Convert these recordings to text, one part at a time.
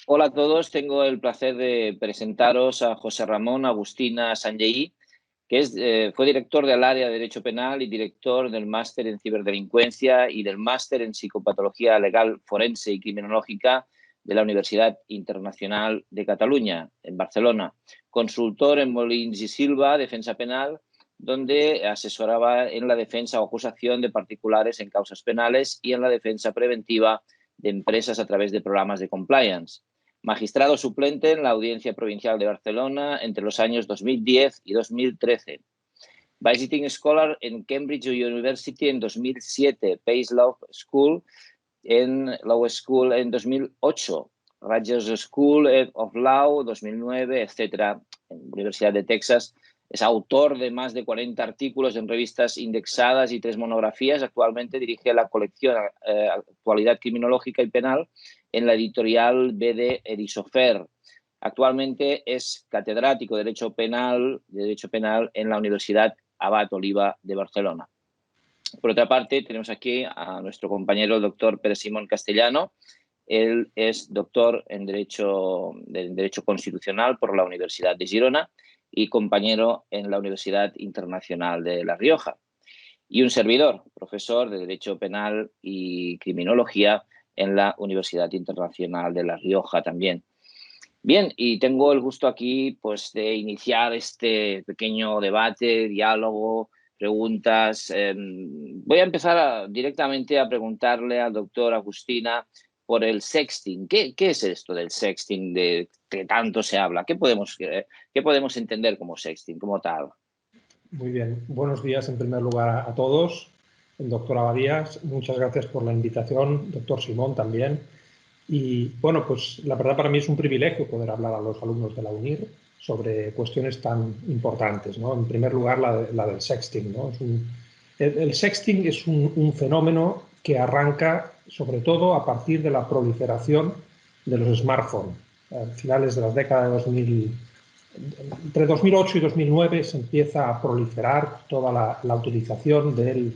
Hola a todos, tengo el placer de presentaros a José Ramón Agustina Sanllehy, que fue director del área de Derecho Penal y director del máster en Ciberdelincuencia y del máster en Psicopatología Legal Forense y Criminológica de la Universidad Internacional de Cataluña, en Barcelona. Consultor en Molins y Silva, Defensa Penal, donde asesoraba en la defensa o acusación de particulares en causas penales y en la defensa preventiva de empresas a través de programas de compliance. Magistrado suplente en la Audiencia Provincial de Barcelona entre los años 2010 y 2013. Visiting Scholar en Cambridge University en 2007, Pace Law School en 2008, Rutgers School of Law 2009, etc. En la Universidad de Texas. Es autor de más de 40 artículos en revistas indexadas y 3 monografías. Actualmente dirige la colección Actualidad Criminológica y Penal en la editorial BD Edisofer. Actualmente es catedrático de Derecho Penal en la Universidad Abat Oliba de Barcelona. Por otra parte, tenemos aquí a nuestro compañero el doctor Pere Simón Castellano. Él es doctor en Derecho Constitucional por la Universidad de Girona y compañero en la Universidad Internacional de La Rioja. Y un servidor, profesor de Derecho Penal y Criminología en la Universidad Internacional de La Rioja también. Bien, y tengo el gusto aquí pues, de iniciar este pequeño debate, diálogo, preguntas. Voy a empezar directamente a preguntarle al doctor Agustina por el sexting. ¿Qué es esto del sexting de que tanto se habla? ¿Qué podemos entender como sexting, como tal? Muy bien. Buenos días, en primer lugar, a todos. Doctor Abadías, muchas gracias por la invitación. Doctor Simón, también. Y, bueno, pues la verdad para mí es un privilegio poder hablar a los alumnos de la UNIR sobre cuestiones tan importantes, ¿no? En primer lugar, la del sexting, ¿no? El sexting es un fenómeno que arranca, sobre todo, a partir de la proliferación de los smartphones. A finales de las décadas de 2000, entre 2008 y 2009 se empieza a proliferar toda la utilización de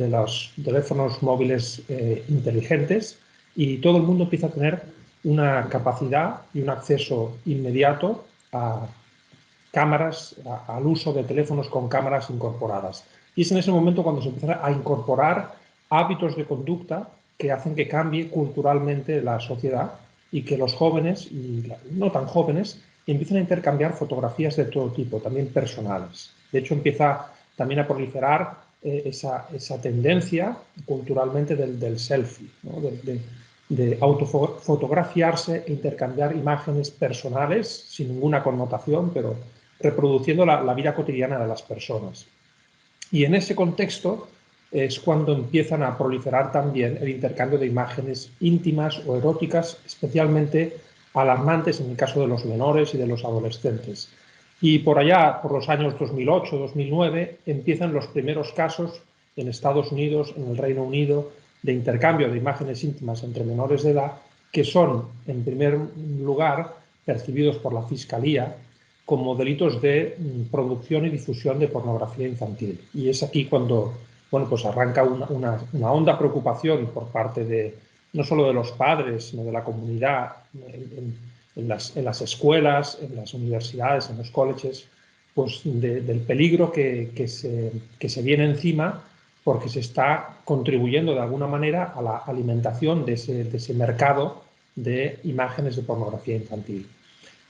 los teléfonos móviles inteligentes y todo el mundo empieza a tener una capacidad y un acceso inmediato a cámaras, al uso de teléfonos con cámaras incorporadas. Y es en ese momento cuando se empiezan a incorporar hábitos de conducta que hacen que cambie culturalmente la sociedad y que los jóvenes y no tan jóvenes empiezan a intercambiar fotografías de todo tipo, también personales. De hecho, empieza también a proliferar esa tendencia culturalmente del selfie, ¿no? de autofotografiarse e intercambiar imágenes personales sin ninguna connotación, pero reproduciendo la vida cotidiana de las personas. Y en ese contexto es cuando empiezan a proliferar también el intercambio de imágenes íntimas o eróticas, especialmente alarmantes en el caso de los menores y de los adolescentes. Y por allá, por los años 2008-2009, empiezan los primeros casos en Estados Unidos, en el Reino Unido, de intercambio de imágenes íntimas entre menores de edad, que son, en primer lugar, percibidos por la Fiscalía como delitos de producción y difusión de pornografía infantil. Y es aquí cuando, bueno, pues arranca una honda preocupación por parte de no solo de los padres, sino de la comunidad en las escuelas, en las universidades, en los colleges, pues del peligro que se viene encima, porque se está contribuyendo de alguna manera a la alimentación de ese mercado de imágenes de pornografía infantil.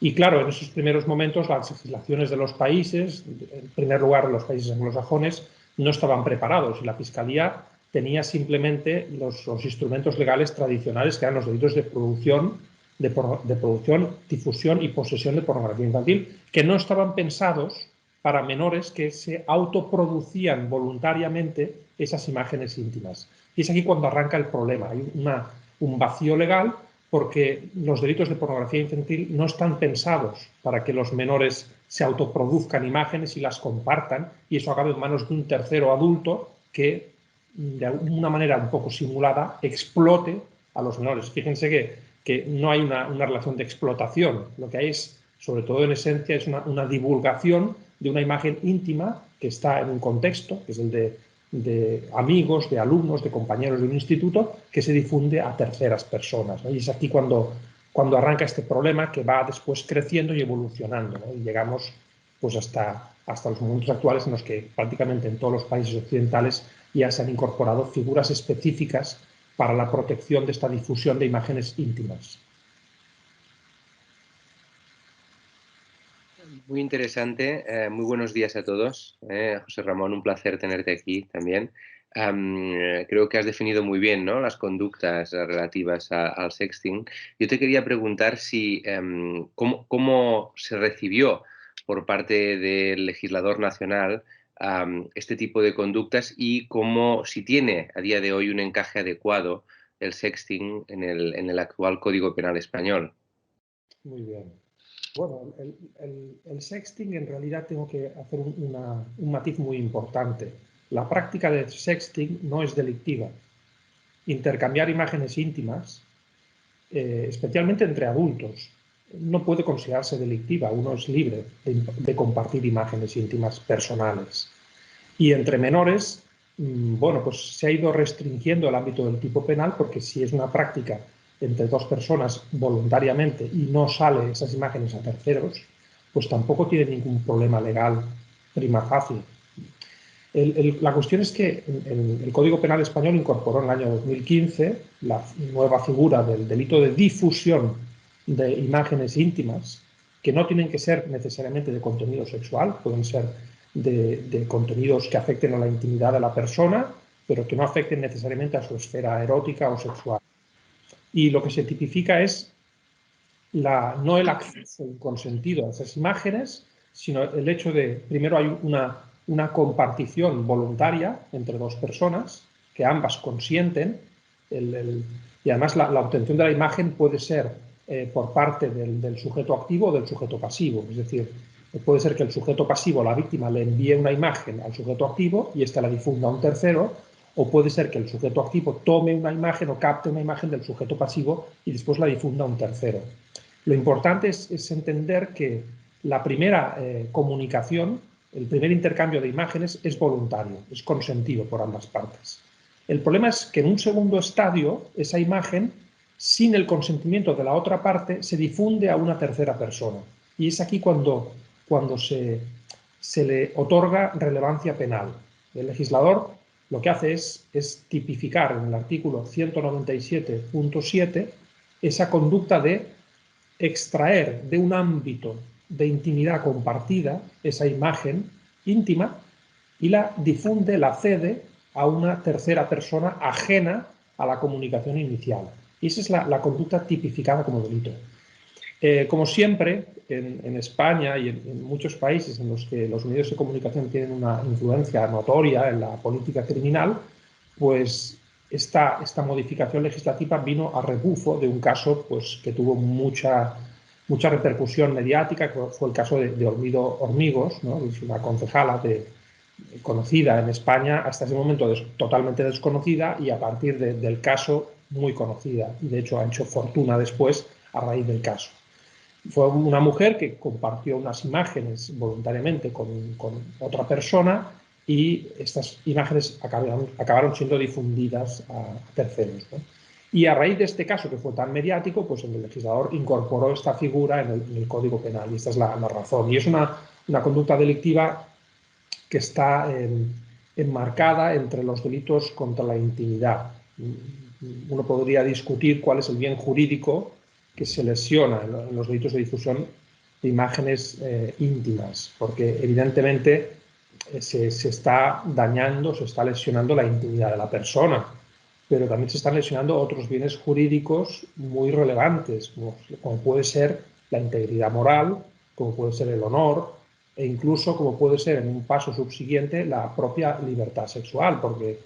Y claro, en esos primeros momentos las legislaciones de los países, en primer lugar los países anglosajones, no estaban preparados y la Fiscalía tenía simplemente los instrumentos legales tradicionales que eran los delitos de producción, difusión y posesión de pornografía infantil, que no estaban pensados para menores que se autoproducían voluntariamente esas imágenes íntimas. Y es aquí cuando arranca el problema. Hay un vacío legal porque los delitos de pornografía infantil no están pensados para que los menores se autoproduzcan imágenes y las compartan y eso acabe en manos de un tercero adulto que, de alguna manera un poco simulada, explote a los menores. Fíjense que no hay una relación de explotación, lo que hay es, sobre todo en esencia, es una divulgación de una imagen íntima que está en un contexto, que es el de amigos, de alumnos, de compañeros de un instituto, que se difunde a terceras personas, ¿no? Y es aquí cuando cuando arranca este problema que va después creciendo y evolucionando, ¿no? Y llegamos pues hasta los momentos actuales en los que prácticamente en todos los países occidentales ya se han incorporado figuras específicas para la protección de esta difusión de imágenes íntimas. Muy interesante. Muy buenos días a todos. José Ramón, un placer tenerte aquí también. Creo que has definido muy bien, ¿no?, las conductas relativas al sexting. Yo te quería preguntar si cómo se recibió por parte del legislador nacional este tipo de conductas y si tiene a día de hoy un encaje adecuado el sexting en el actual Código Penal español. Muy bien. Bueno, el sexting, en realidad tengo que hacer un matiz muy importante. La práctica de sexting no es delictiva. Intercambiar imágenes íntimas, especialmente entre adultos, no puede considerarse delictiva. Uno es libre de compartir imágenes íntimas personales. Y entre menores, bueno, pues se ha ido restringiendo el ámbito del tipo penal, porque si es una práctica entre dos personas voluntariamente y no sale esas imágenes a terceros, pues tampoco tiene ningún problema legal prima facie. La cuestión es que el Código Penal español incorporó en el año 2015 la nueva figura del delito de difusión de imágenes íntimas, que no tienen que ser necesariamente de contenido sexual, pueden ser de contenidos que afecten a la intimidad de la persona, pero que no afecten necesariamente a su esfera erótica o sexual. Y lo que se tipifica es no el acceso consentido a esas imágenes, sino el hecho de, primero hay una compartición voluntaria entre dos personas, que ambas consienten, y además la obtención de la imagen puede ser por parte del sujeto activo o del sujeto pasivo. Es decir, puede ser que el sujeto pasivo, la víctima, le envíe una imagen al sujeto activo y éste la difunda a un tercero, o puede ser que el sujeto activo tome una imagen o capte una imagen del sujeto pasivo y después la difunda a un tercero. Lo importante es entender que la primera comunicación, el primer intercambio de imágenes es voluntario, es consentido por ambas partes. El problema es que en un segundo estadio, esa imagen, sin el consentimiento de la otra parte, se difunde a una tercera persona. Y es aquí cuando se le otorga relevancia penal. El legislador lo que hace es tipificar en el artículo 197.7 esa conducta de extraer de un ámbito de intimidad compartida esa imagen íntima y la difunde, la cede a una tercera persona ajena a la comunicación inicial. Y esa es la conducta tipificada como delito. Como siempre, en España y en muchos países en los que los medios de comunicación tienen una influencia notoria en la política criminal, pues esta modificación legislativa vino a rebufo de un caso pues, que tuvo mucha repercusión mediática, que fue el caso de Olvido Hormigos, ¿no? Es una concejala conocida en España, hasta ese momento totalmente desconocida, y a partir del caso muy conocida. Y de hecho ha hecho fortuna después a raíz del caso. Fue una mujer que compartió unas imágenes voluntariamente con otra persona y estas imágenes acabaron siendo difundidas a terceros, ¿no? Y a raíz de este caso, que fue tan mediático, pues el legislador incorporó esta figura en el Código Penal, y esta es la razón. Y es una conducta delictiva que está enmarcada entre los delitos contra la intimidad. Uno podría discutir cuál es el bien jurídico que se lesiona en los delitos de difusión de imágenes íntimas, porque evidentemente se está dañando, se está lesionando la intimidad de la persona, pero también se están lesionando otros bienes jurídicos muy relevantes, como puede ser la integridad moral, como puede ser el honor, e incluso como puede ser en un paso subsiguiente la propia libertad sexual, porque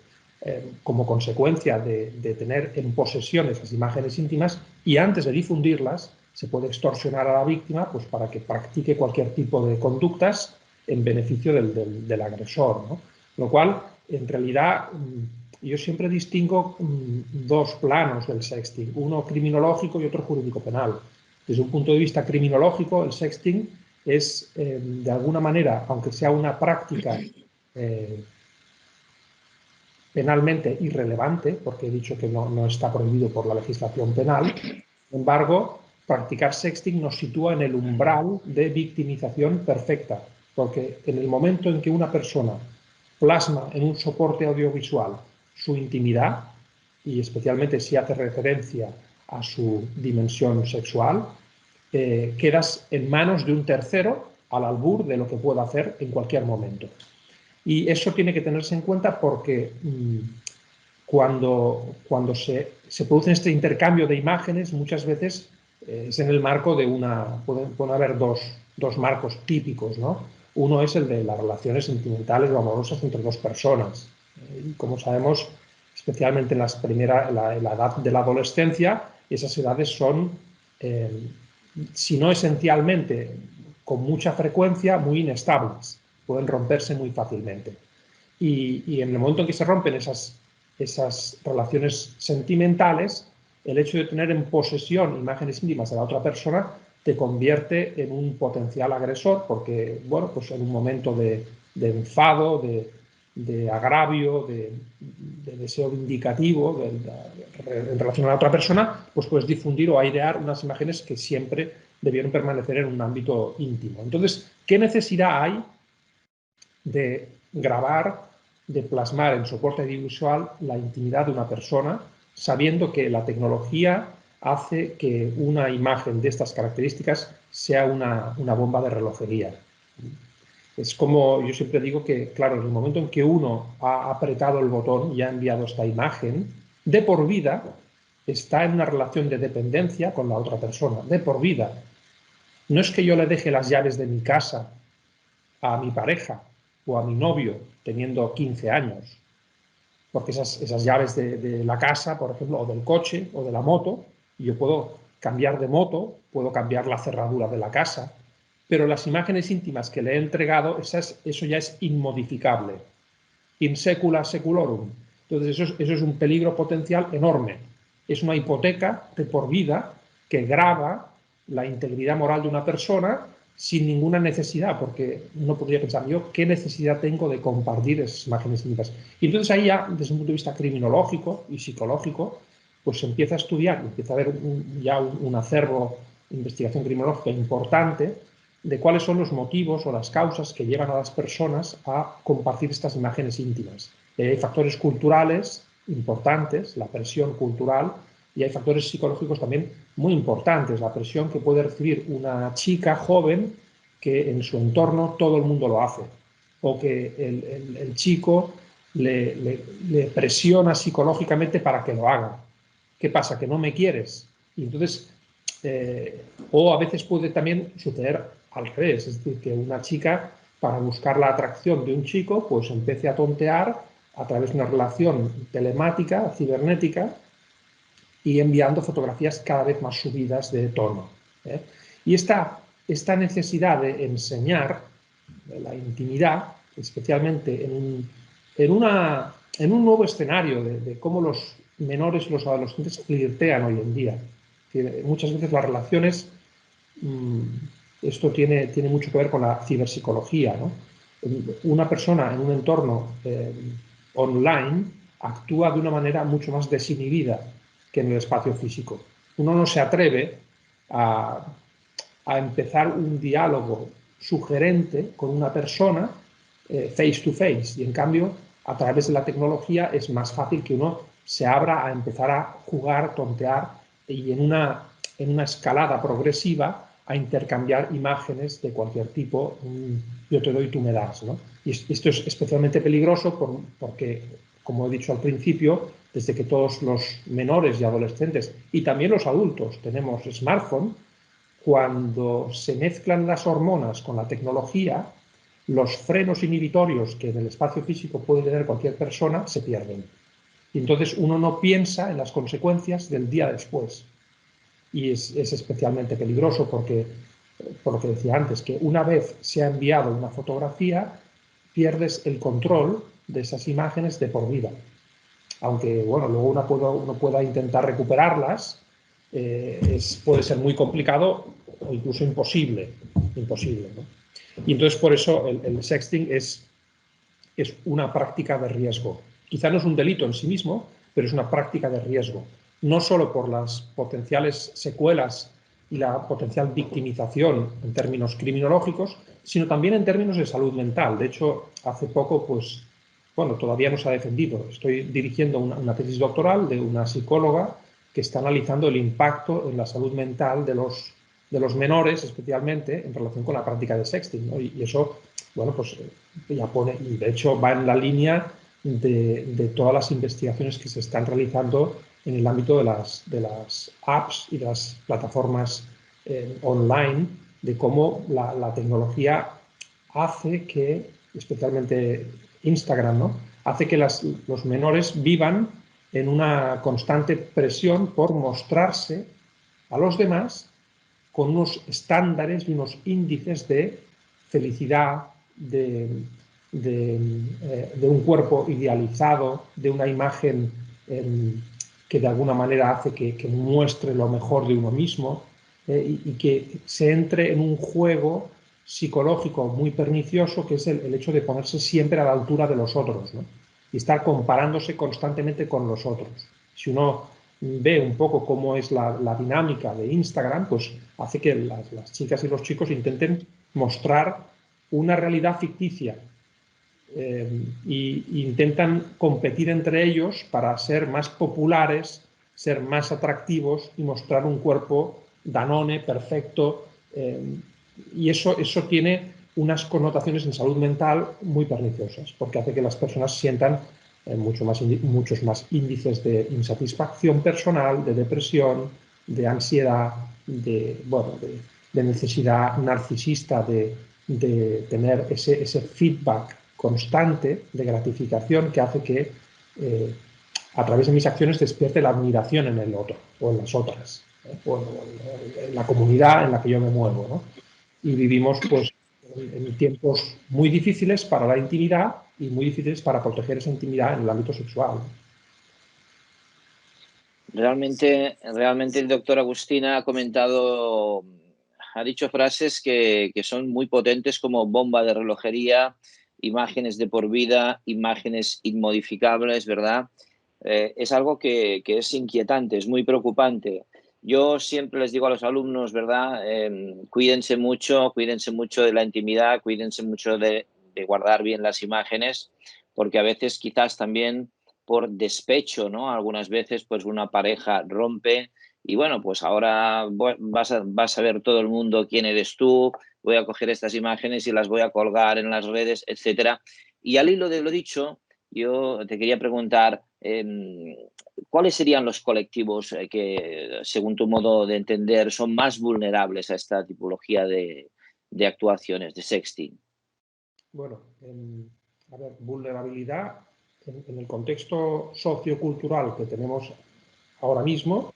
como consecuencia de tener en posesión esas imágenes íntimas y antes de difundirlas, se puede extorsionar a la víctima pues, para que practique cualquier tipo de conductas en beneficio del agresor, ¿no? Lo cual, en realidad, yo siempre distingo dos planos del sexting, uno criminológico y otro jurídico penal. Desde un punto de vista criminológico, el sexting es, de alguna manera, aunque sea una práctica penalmente irrelevante, porque he dicho que no está prohibido por la legislación penal, sin embargo, practicar sexting nos sitúa en el umbral de victimización perfecta, porque en el momento en que una persona plasma en un soporte audiovisual su intimidad, y especialmente si hace referencia a su dimensión sexual, quedas en manos de un tercero al albur de lo que pueda hacer en cualquier momento. Y eso tiene que tenerse en cuenta porque cuando se produce este intercambio de imágenes, muchas veces es en el marco de pueden haber dos marcos típicos, ¿no? Uno es el de las relaciones sentimentales o amorosas entre dos personas. Y como sabemos, especialmente en la edad de la adolescencia, esas edades son, si no esencialmente, con mucha frecuencia, muy inestables. Pueden romperse muy fácilmente. Y en el momento en que se rompen esas relaciones sentimentales, el hecho de tener en posesión imágenes íntimas de la otra persona te convierte en un potencial agresor, porque, bueno, pues en un momento de enfado, de agravio, de deseo vindicativo en relación a la otra persona, pues puedes difundir o airear unas imágenes que siempre debieron permanecer en un ámbito íntimo. Entonces, ¿qué necesidad hay de grabar, de plasmar en soporte audiovisual la intimidad de una persona, sabiendo que la tecnología hace que una imagen de estas características sea una bomba de relojería? Es como yo siempre digo que, claro, en el momento en que uno ha apretado el botón y ha enviado esta imagen, de por vida está en una relación de dependencia con la otra persona, de por vida. No es que yo le deje las llaves de mi casa a mi pareja o a mi novio teniendo 15 años, porque esas llaves de la casa, por ejemplo, o del coche o de la moto, yo puedo cambiar de moto, puedo cambiar la cerradura de la casa, pero las imágenes íntimas que le he entregado, eso ya es inmodificable, in secula seculorum. Entonces eso es un peligro potencial enorme. Es una hipoteca de por vida que grava la integridad moral de una persona sin ninguna necesidad, porque uno podría pensar, yo, ¿qué necesidad tengo de compartir esas imágenes íntimas? Y entonces ahí ya, desde un punto de vista criminológico y psicológico, pues se empieza a estudiar, empieza a haber ya un acervo de investigación criminológica importante de cuáles son los motivos o las causas que llevan a las personas a compartir estas imágenes íntimas. Hay factores culturales importantes, la presión cultural, y hay factores psicológicos también muy importantes, la presión que puede recibir una chica joven que en su entorno todo el mundo lo hace, o que el chico le presiona psicológicamente para que lo haga. ¿Qué pasa? ¿Que no me quieres? Y entonces, o a veces puede también suceder al revés, es decir, que una chica, para buscar la atracción de un chico, pues empiece a tontear a través de una relación telemática, cibernética, y enviando fotografías cada vez más subidas de tono. Y esta necesidad de enseñar la intimidad, especialmente en un nuevo escenario de cómo los menores y los adolescentes flirtean hoy en día. Muchas veces las relaciones, esto tiene mucho que ver con la ciberpsicología, ¿no? Una persona en un entorno online actúa de una manera mucho más desinhibida que en el espacio físico. Uno no se atreve a empezar un diálogo sugerente con una persona face to face, y en cambio a través de la tecnología es más fácil que uno se abra a empezar a jugar, tontear y en una escalada progresiva a intercambiar imágenes de cualquier tipo, yo te doy, tú me das, ¿no? Y esto es especialmente peligroso porque, como he dicho al principio, desde que todos los menores y adolescentes y también los adultos tenemos smartphone, cuando se mezclan las hormonas con la tecnología, los frenos inhibitorios que en el espacio físico puede tener cualquier persona se pierden. Y entonces uno no piensa en las consecuencias del día después. Y es especialmente peligroso porque, por lo que decía antes, que una vez se ha enviado una fotografía, pierdes el control de esas imágenes de por vida. Aunque, bueno, luego uno pueda intentar recuperarlas, puede ser muy complicado o incluso imposible, ¿no? Y entonces por eso el sexting es una práctica de riesgo. Quizá no es un delito en sí mismo, pero es una práctica de riesgo. No solo por las potenciales secuelas y la potencial victimización en términos criminológicos, sino también en términos de salud mental. De hecho, hace poco, pues, bueno, todavía no se ha defendido. Estoy dirigiendo una tesis doctoral de una psicóloga que está analizando el impacto en la salud mental de los menores, especialmente en relación con la práctica de sexting, ¿no? Y eso, bueno, pues ya pone, y de hecho va en la línea de todas las investigaciones que se están realizando en el ámbito de las apps y de las plataformas online, de cómo la tecnología hace que, especialmente Instagram, ¿no?, hace que los menores vivan en una constante presión por mostrarse a los demás con unos estándares y unos índices de felicidad, de un cuerpo idealizado, de una imagen que de alguna manera hace que muestre lo mejor de uno mismo, y que se entre en un juego psicológico muy pernicioso, que es el hecho de ponerse siempre a la altura de los otros, ¿no?, y estar comparándose constantemente con los otros. Si uno ve un poco cómo es la dinámica de Instagram, pues hace que las chicas y los chicos intenten mostrar una realidad ficticia, e intentan competir entre ellos para ser más populares, ser más atractivos y mostrar un cuerpo Danone perfecto, y eso tiene unas connotaciones en salud mental muy perniciosas, porque hace que las personas sientan muchos más índices de insatisfacción personal, de depresión, de ansiedad, de necesidad narcisista de tener ese feedback constante de gratificación que hace que a través de mis acciones despierte la admiración en el otro o en las otras, o en la comunidad en la que yo me muevo, ¿no? Y vivimos pues en tiempos muy difíciles para la intimidad y muy difíciles para proteger esa intimidad en el ámbito sexual. Realmente el doctor Agustina ha dicho frases que son muy potentes, como bomba de relojería, imágenes de por vida, imágenes inmodificables, ¿verdad? Es algo que es inquietante, es muy preocupante. Yo siempre les digo a los alumnos, ¿verdad? Cuídense mucho de la intimidad, cuídense mucho de guardar bien las imágenes, porque a veces quizás también por despecho, ¿no? Algunas veces pues una pareja rompe y bueno, pues ahora vas a ver todo el mundo quién eres tú, voy a coger estas imágenes y las voy a colgar en las redes, etcétera. Y al hilo de lo dicho, yo te quería preguntar, ¿cuáles serían los colectivos que, según tu modo de entender, son más vulnerables a esta tipología de actuaciones, de sexting? Bueno, a ver, vulnerabilidad en el contexto sociocultural que tenemos ahora mismo,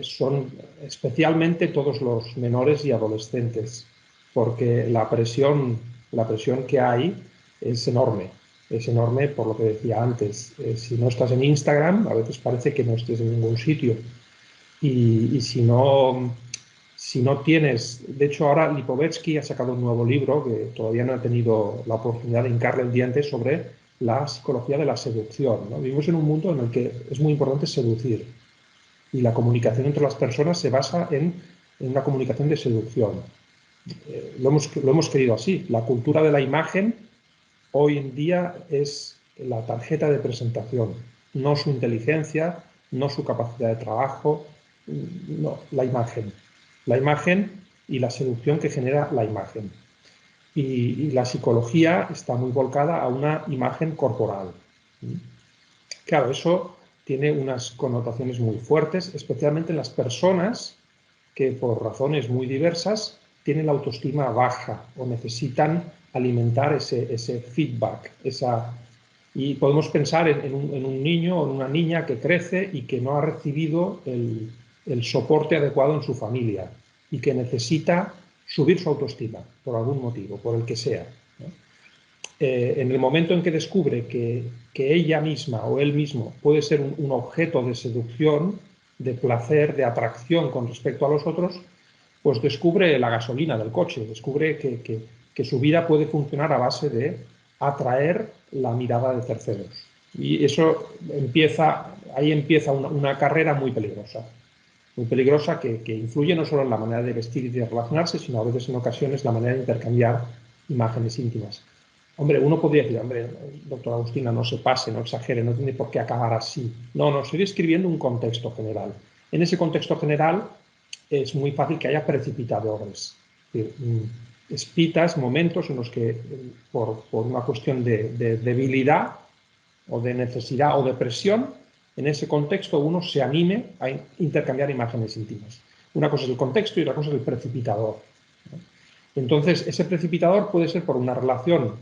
son especialmente todos los menores y adolescentes, porque la presión que hay es enorme por lo que decía antes. Si no estás en Instagram, a veces parece que no estés en ningún sitio. Y si no tienes... De hecho, ahora Lipovetsky ha sacado un nuevo libro que todavía no he tenido la oportunidad de hincarle el diente, sobre la psicología de la seducción, ¿no? Vivimos en un mundo en el que es muy importante seducir, y la comunicación entre las personas se basa en una comunicación de seducción. Lo hemos querido así. La cultura de la imagen hoy en día es la tarjeta de presentación, no su inteligencia, no su capacidad de trabajo, no, la imagen. La imagen y la seducción que genera la imagen. Y la psicología está muy volcada a una imagen corporal. Claro, eso tiene unas connotaciones muy fuertes, especialmente en las personas que por razones muy diversas tienen la autoestima baja o necesitan alimentar ese feedback. Y podemos pensar en un niño o en una niña que crece y que no ha recibido el soporte adecuado en su familia y que necesita subir su autoestima por algún motivo, por el que sea, ¿no? En el momento en que descubre que ella misma o él mismo puede ser un objeto de seducción, de placer, de atracción con respecto a los otros, pues descubre la gasolina del coche, descubre que su vida puede funcionar a base de atraer la mirada de terceros. Y eso ahí empieza una carrera muy peligrosa. muy peligrosa que influye no solo en la manera de vestir y de relacionarse, sino a veces en ocasiones la manera de intercambiar imágenes íntimas. Hombre, uno podría decir, hombre, doctora Agustina, no se pase, no exagere, no tiene por qué acabar así. No, no, estoy describiendo un contexto general. En ese contexto general es muy fácil que haya precipitadores. Es decir, espitas, momentos en los que por una cuestión de debilidad o de necesidad o de presión, en ese contexto uno se anime a intercambiar imágenes íntimas. Una cosa es el contexto y otra cosa es el precipitador. Entonces, ese precipitador puede ser por una relación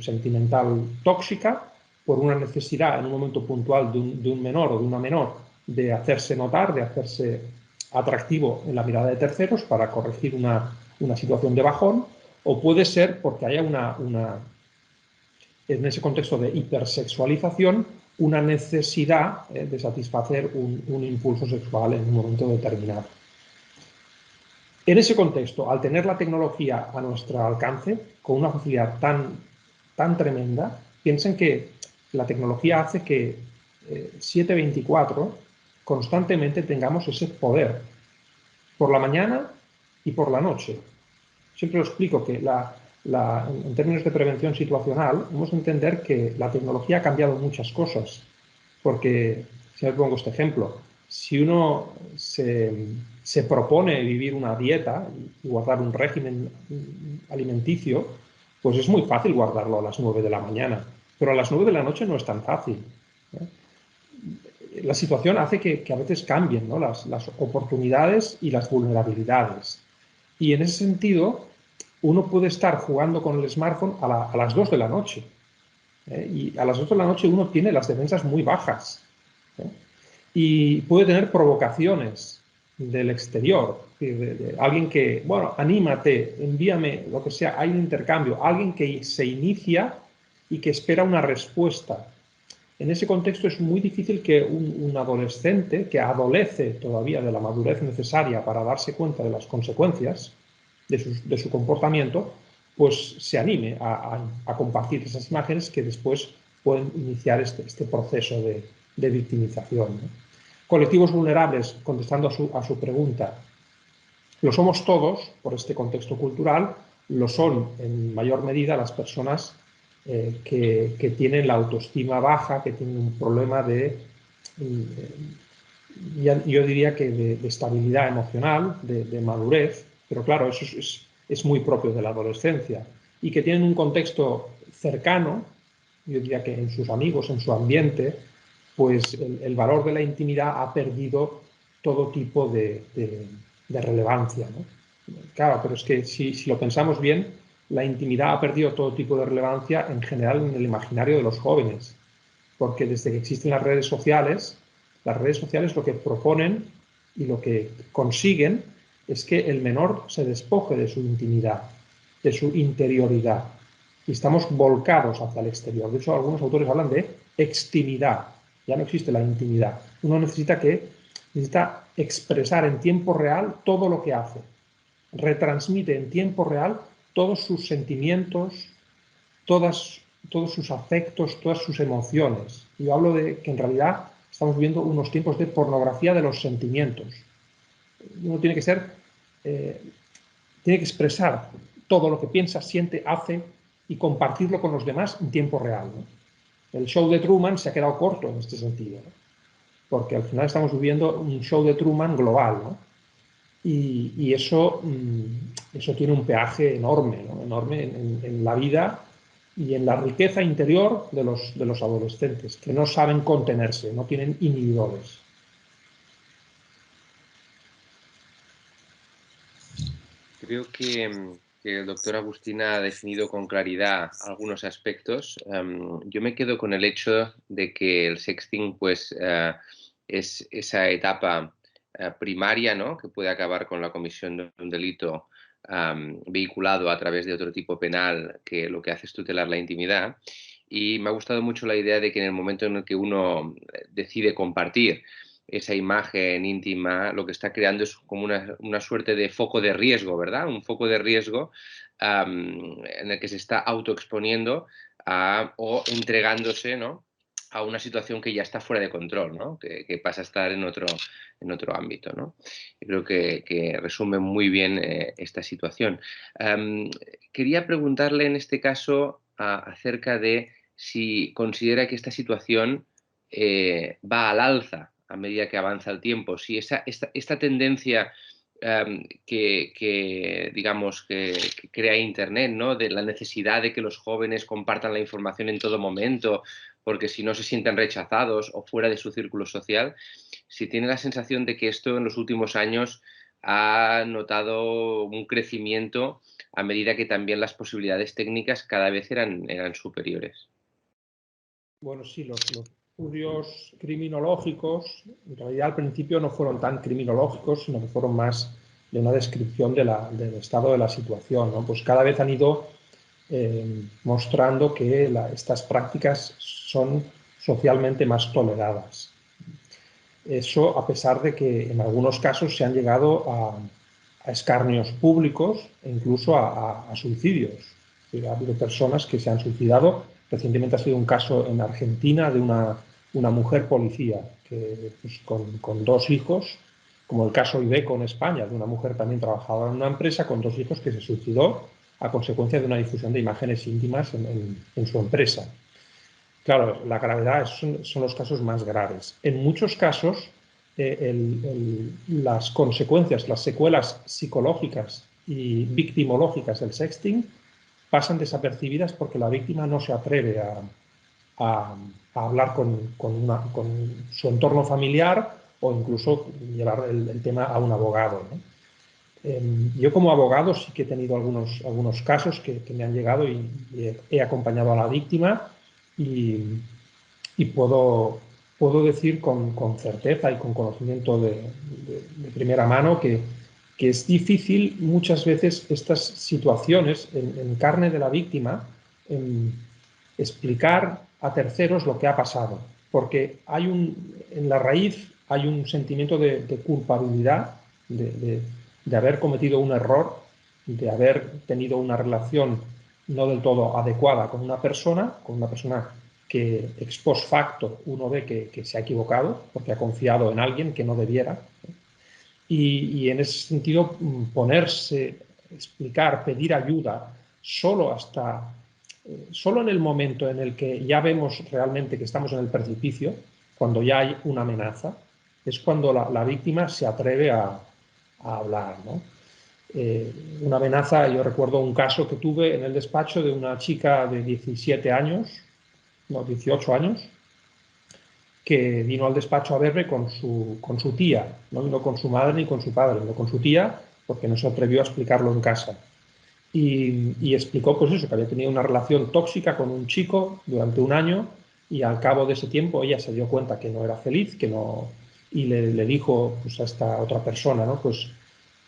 sentimental tóxica, por una necesidad en un momento puntual de un menor o de una menor de hacerse notar, de hacerse atractivo en la mirada de terceros para corregir una situación de bajón, o puede ser porque haya en ese contexto de hipersexualización, una necesidad de satisfacer un impulso sexual en un momento determinado. En ese contexto, al tener la tecnología a nuestro alcance, con una facilidad tan tremenda, piensen que la tecnología hace que 7/24 constantemente tengamos ese poder, por la mañana y por la noche. Siempre os explico que en términos de prevención situacional, hemos de entender que la tecnología ha cambiado muchas cosas. Porque, si os pongo este ejemplo, si uno se propone vivir una dieta y guardar un régimen alimenticio, pues es muy fácil guardarlo a las 9 de la mañana. Pero a las 9 de la noche no es tan fácil. La situación hace que a veces cambien, ¿no?, las oportunidades y las vulnerabilidades. Y en ese sentido, uno puede estar jugando con el smartphone a las 2 de la noche. Y a las 2 de la noche uno tiene las defensas muy bajas. Y puede tener provocaciones del exterior, de alguien que, bueno, anímate, envíame, lo que sea, hay un intercambio, alguien que se inicia y que espera una respuesta. En ese contexto es muy difícil que un adolescente que adolece todavía de la madurez necesaria para darse cuenta de las consecuencias de su comportamiento, pues se anime a compartir esas imágenes que después pueden iniciar este proceso de victimización, ¿no? Colectivos vulnerables, contestando a su pregunta, lo somos todos por este contexto cultural, lo son en mayor medida las personas que tienen la autoestima baja, que tienen un problema yo diría que de estabilidad emocional, de madurez, pero claro, eso es muy propio de la adolescencia, y que tienen un contexto cercano, yo diría que en sus amigos, en su ambiente, pues el valor de la intimidad ha perdido todo tipo de relevancia, ¿no? Claro, pero es que si lo pensamos bien, la intimidad ha perdido todo tipo de relevancia en general en el imaginario de los jóvenes, porque desde que existen las redes sociales lo que proponen y lo que consiguen es que el menor se despoje de su intimidad, de su interioridad, y estamos volcados hacia el exterior. De hecho, algunos autores hablan de extimidad, ya no existe la intimidad. Uno necesita expresar en tiempo real todo lo que hace, retransmite en tiempo real todos sus sentimientos, todos sus afectos, todas sus emociones. Yo hablo de que en realidad estamos viviendo unos tiempos de pornografía de los sentimientos. Uno tiene que expresar todo lo que piensa, siente, hace y compartirlo con los demás en tiempo real, ¿no? El show de Truman se ha quedado corto en este sentido, ¿no? Porque al final estamos viviendo un show de Truman global, ¿no? Y eso tiene un peaje enorme, ¿no? Enorme en la vida y en la riqueza interior de los adolescentes, que no saben contenerse, no tienen inhibidores. Creo que el doctor Agustina ha definido con claridad algunos aspectos. Yo me quedo con el hecho de que el sexting pues, es esa etapa primaria, ¿no?, que puede acabar con la comisión de un delito vehiculado a través de otro tipo penal que lo que hace es tutelar la intimidad. Y me ha gustado mucho la idea de que en el momento en el que uno decide compartir esa imagen íntima, lo que está creando es como una suerte de foco de riesgo, ¿verdad? Un foco de riesgo en el que se está autoexponiendo o entregándose, ¿no?, a una situación que ya está fuera de control, ¿no? Que pasa a estar en otro ámbito, ¿no? Yo creo que resume muy bien esta situación. Quería preguntarle en este caso acerca de si considera que esta situación va al alza a medida que avanza el tiempo, si esta tendencia digamos, que crea Internet, ¿no? De la necesidad de que los jóvenes compartan la información en todo momento, porque si no se sienten rechazados o fuera de su círculo social, si tiene la sensación de que esto en los últimos años ha notado un crecimiento a medida que también las posibilidades técnicas cada vez eran superiores. Bueno, sí, los estudios criminológicos, en realidad al principio no fueron tan criminológicos, sino que fueron más de una descripción del estado de la situación, ¿no? Pues cada vez han ido mostrando que estas prácticas son socialmente más toleradas. Eso a pesar de que en algunos casos se han llegado a escarnios públicos e incluso a suicidios. Ha habido personas que se han suicidado. Recientemente ha sido un caso en Argentina de una mujer policía que, pues, con 2 hijos, como el caso Ibeco en España, de una mujer también trabajadora en una empresa con 2 hijos que se suicidó a consecuencia de una difusión de imágenes íntimas en su empresa. Claro, la gravedad son los casos más graves. En muchos casos, las consecuencias, las secuelas psicológicas y victimológicas del sexting pasan desapercibidas porque la víctima no se atreve a hablar con su entorno familiar o incluso llevar el tema a un abogado, ¿no? Yo como abogado sí que he tenido algunos casos que me han llegado y he acompañado a la víctima y puedo decir con certeza y con conocimiento de primera mano que es difícil muchas veces estas situaciones en carne de la víctima explicar a terceros lo que ha pasado, porque en la raíz hay un sentimiento de culpabilidad, de haber cometido un error, de haber tenido una relación no del todo adecuada con una persona que ex post facto uno ve que se ha equivocado porque ha confiado en alguien que no debiera. Y en ese sentido, ponerse, explicar, pedir ayuda solo en el momento en el que ya vemos realmente que estamos en el precipicio, cuando ya hay una amenaza, es cuando la víctima se atreve a hablar, ¿no? Una amenaza, yo recuerdo un caso que tuve en el despacho de una chica de 17 años, no, 18 años, que vino al despacho a verme con su tía, no vino con su madre ni con su padre, vino con su tía porque no se atrevió a explicarlo en casa. Y explicó pues eso, que había tenido una relación tóxica con un chico durante un año y al cabo de ese tiempo ella se dio cuenta que no era feliz, y le dijo pues, a esta otra persona, ¿no? Pues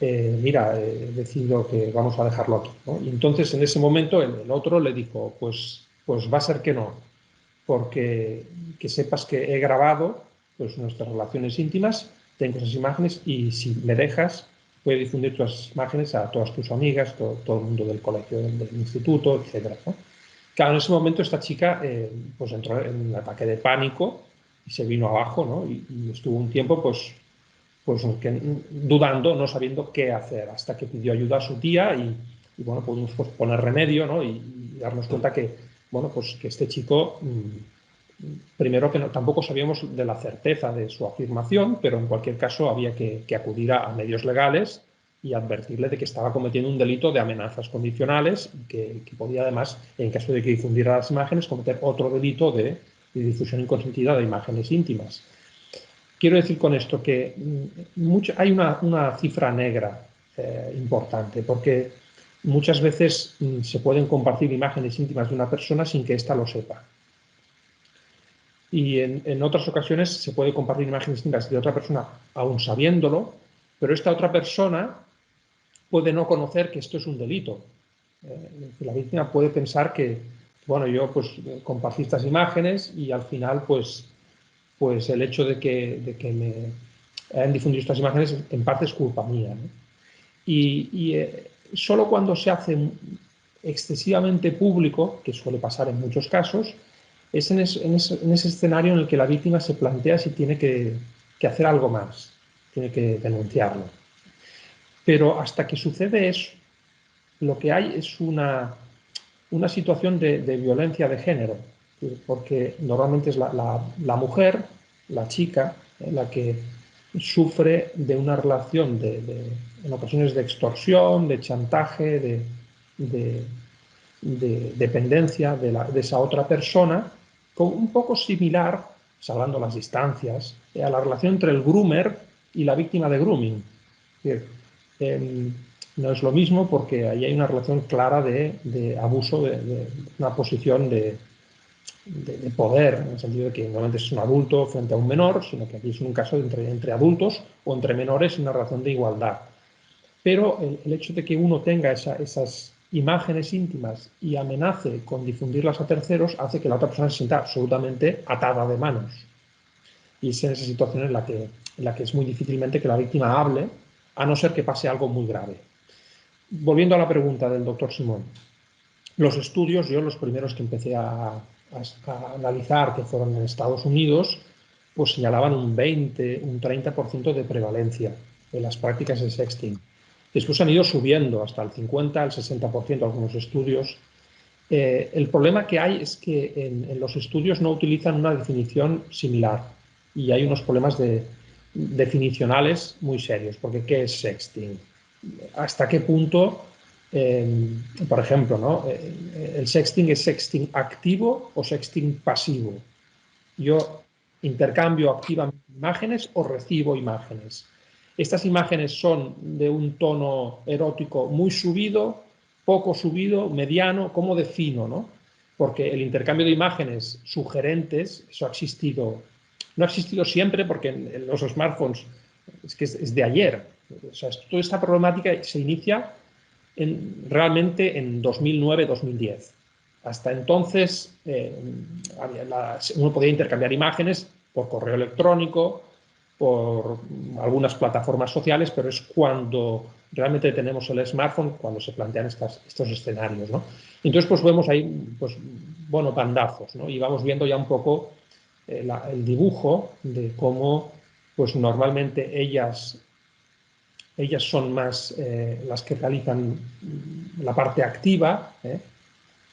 mira, he decidido que vamos a dejarlo aquí, ¿no? Y entonces en ese momento el otro le dijo, pues va a ser que no, porque que sepas que he grabado pues, nuestras relaciones íntimas, tengo esas imágenes y si me dejas puedo difundir tus imágenes a todas tus amigas, todo el mundo del colegio, del instituto, etc., ¿no? Claro, en ese momento esta chica pues entró en un ataque de pánico y se vino abajo, ¿no? Y estuvo un tiempo pues dudando, no sabiendo qué hacer, hasta que pidió ayuda a su tía y bueno, pudimos pues, poner remedio, ¿no? Y darnos cuenta que, bueno, pues que este chico, primero que tampoco sabíamos de la certeza de su afirmación, pero en cualquier caso había que acudir a medios legales y advertirle de que estaba cometiendo un delito de amenazas condicionales y que podía además, en caso de que difundiera las imágenes, cometer otro delito de difusión inconsentida de imágenes íntimas. Quiero decir con esto que hay una cifra negra importante, porque muchas veces se pueden compartir imágenes íntimas de una persona sin que ésta lo sepa. Y en otras ocasiones se puede compartir imágenes íntimas de otra persona aún sabiéndolo, pero esta otra persona puede no conocer que esto es un delito. La víctima puede pensar que, bueno, yo pues compartí estas imágenes y al final pues el hecho de que me hayan difundido estas imágenes en parte es culpa mía, ¿no? Y solo cuando se hace excesivamente público, que suele pasar en muchos casos, es en ese escenario en el que la víctima se plantea si tiene que hacer algo más, tiene que denunciarlo. Pero hasta que sucede eso, lo que hay es una situación de violencia de género, porque normalmente es la mujer, la chica, la que sufre de una relación en ocasiones de extorsión, de chantaje, de dependencia de esa otra persona, con un poco similar, salvando las distancias, a la relación entre el groomer y la víctima de grooming. Es decir, no es lo mismo porque ahí hay una relación clara de abuso de una posición de poder, en el sentido de que normalmente es un adulto frente a un menor, sino que aquí es un caso entre adultos o entre menores, una relación de igualdad. Pero el hecho de que uno tenga esas imágenes íntimas y amenace con difundirlas a terceros hace que la otra persona se sienta absolutamente atada de manos. Y es en esa situación en la que es muy difícilmente que la víctima hable, a no ser que pase algo muy grave. Volviendo a la pregunta del doctor Simón, los estudios, yo los primeros que empecé a analizar, que fueron en Estados Unidos, pues señalaban un 20, un 30% de prevalencia en las prácticas de sexting. Después han ido subiendo hasta el 50, el 60% algunos estudios. El problema que hay es que en los estudios no utilizan una definición similar y hay unos problemas definicionales muy serios, porque ¿qué es sexting? ¿Hasta qué punto, por ejemplo, ¿no? El sexting es sexting activo o sexting pasivo? Yo intercambio activamente imágenes o recibo imágenes. Estas imágenes son de un tono erótico muy subido, poco subido, mediano. ¿Cómo defino, no? Porque el intercambio de imágenes sugerentes, eso ha existido, no ha existido siempre porque en los smartphones es que es de ayer. O sea, toda esta problemática se inicia realmente en 2009-2010. Hasta entonces uno podía intercambiar imágenes por correo electrónico, por algunas plataformas sociales, pero es cuando realmente tenemos el smartphone cuando se plantean estos escenarios, ¿no? Entonces, pues vemos ahí, pues, bueno, bandazos, ¿no? Y vamos viendo ya un poco el dibujo de cómo, pues normalmente ellas son más las que realizan la parte activa,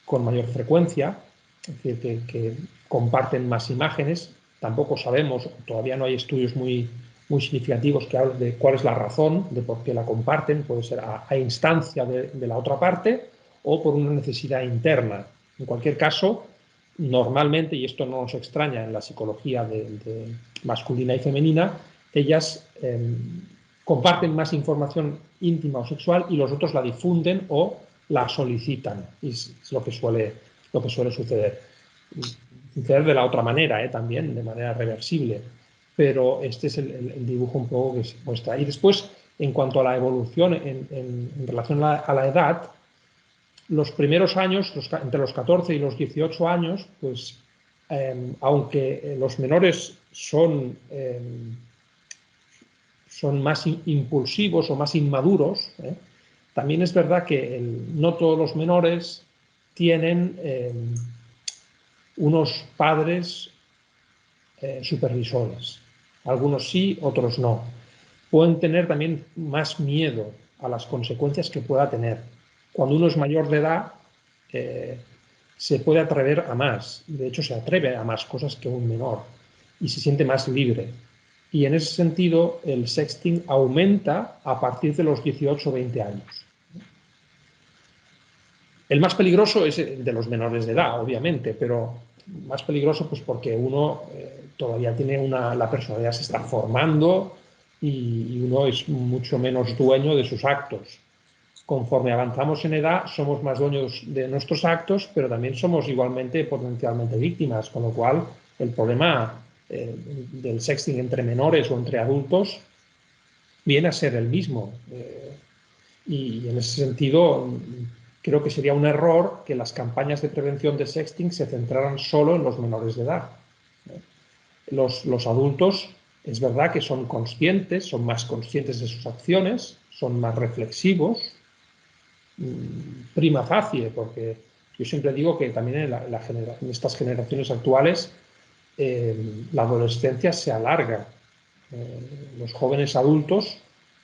con mayor frecuencia, es decir, que comparten más imágenes. Tampoco sabemos, todavía no hay estudios muy significativos que hablen de cuál es la razón de por qué la comparten. Puede ser a instancia de la otra parte o por una necesidad interna. En cualquier caso, normalmente, y esto no nos extraña en la psicología de masculina y femenina, ellas comparten más información íntima o sexual y los otros la difunden o la solicitan. Y es lo que suele suceder. Suceder de la otra manera, también, de manera reversible. Pero este es el dibujo un poco que se muestra. Y después, en cuanto a la evolución en relación a la edad, los primeros años, entre los 14 y los 18 años, pues aunque los menores son más impulsivos o más inmaduros, también es verdad que no todos los menores tienen unos padres supervisores. Algunos sí, otros no. Pueden tener también más miedo a las consecuencias que pueda tener. Cuando uno es mayor de edad, se puede atrever a más. De hecho, se atreve a más cosas que un menor y se siente más libre. Y en ese sentido, el sexting aumenta a partir de los 18 o 20 años. El más peligroso es el de los menores de edad, obviamente, pero más peligroso pues porque uno todavía tiene la personalidad se está formando y uno es mucho menos dueño de sus actos. Conforme avanzamos en edad, somos más dueños de nuestros actos, pero también somos igualmente potencialmente víctimas, con lo cual el problema del sexting entre menores o entre adultos viene a ser el mismo. Y en ese sentido, creo que sería un error que las campañas de prevención de sexting se centraran solo en los menores de edad. Los adultos, es verdad que son conscientes, son más conscientes de sus acciones, son más reflexivos, prima facie, porque Yo siempre digo que también en estas generaciones actuales la adolescencia se alarga. Los jóvenes adultos,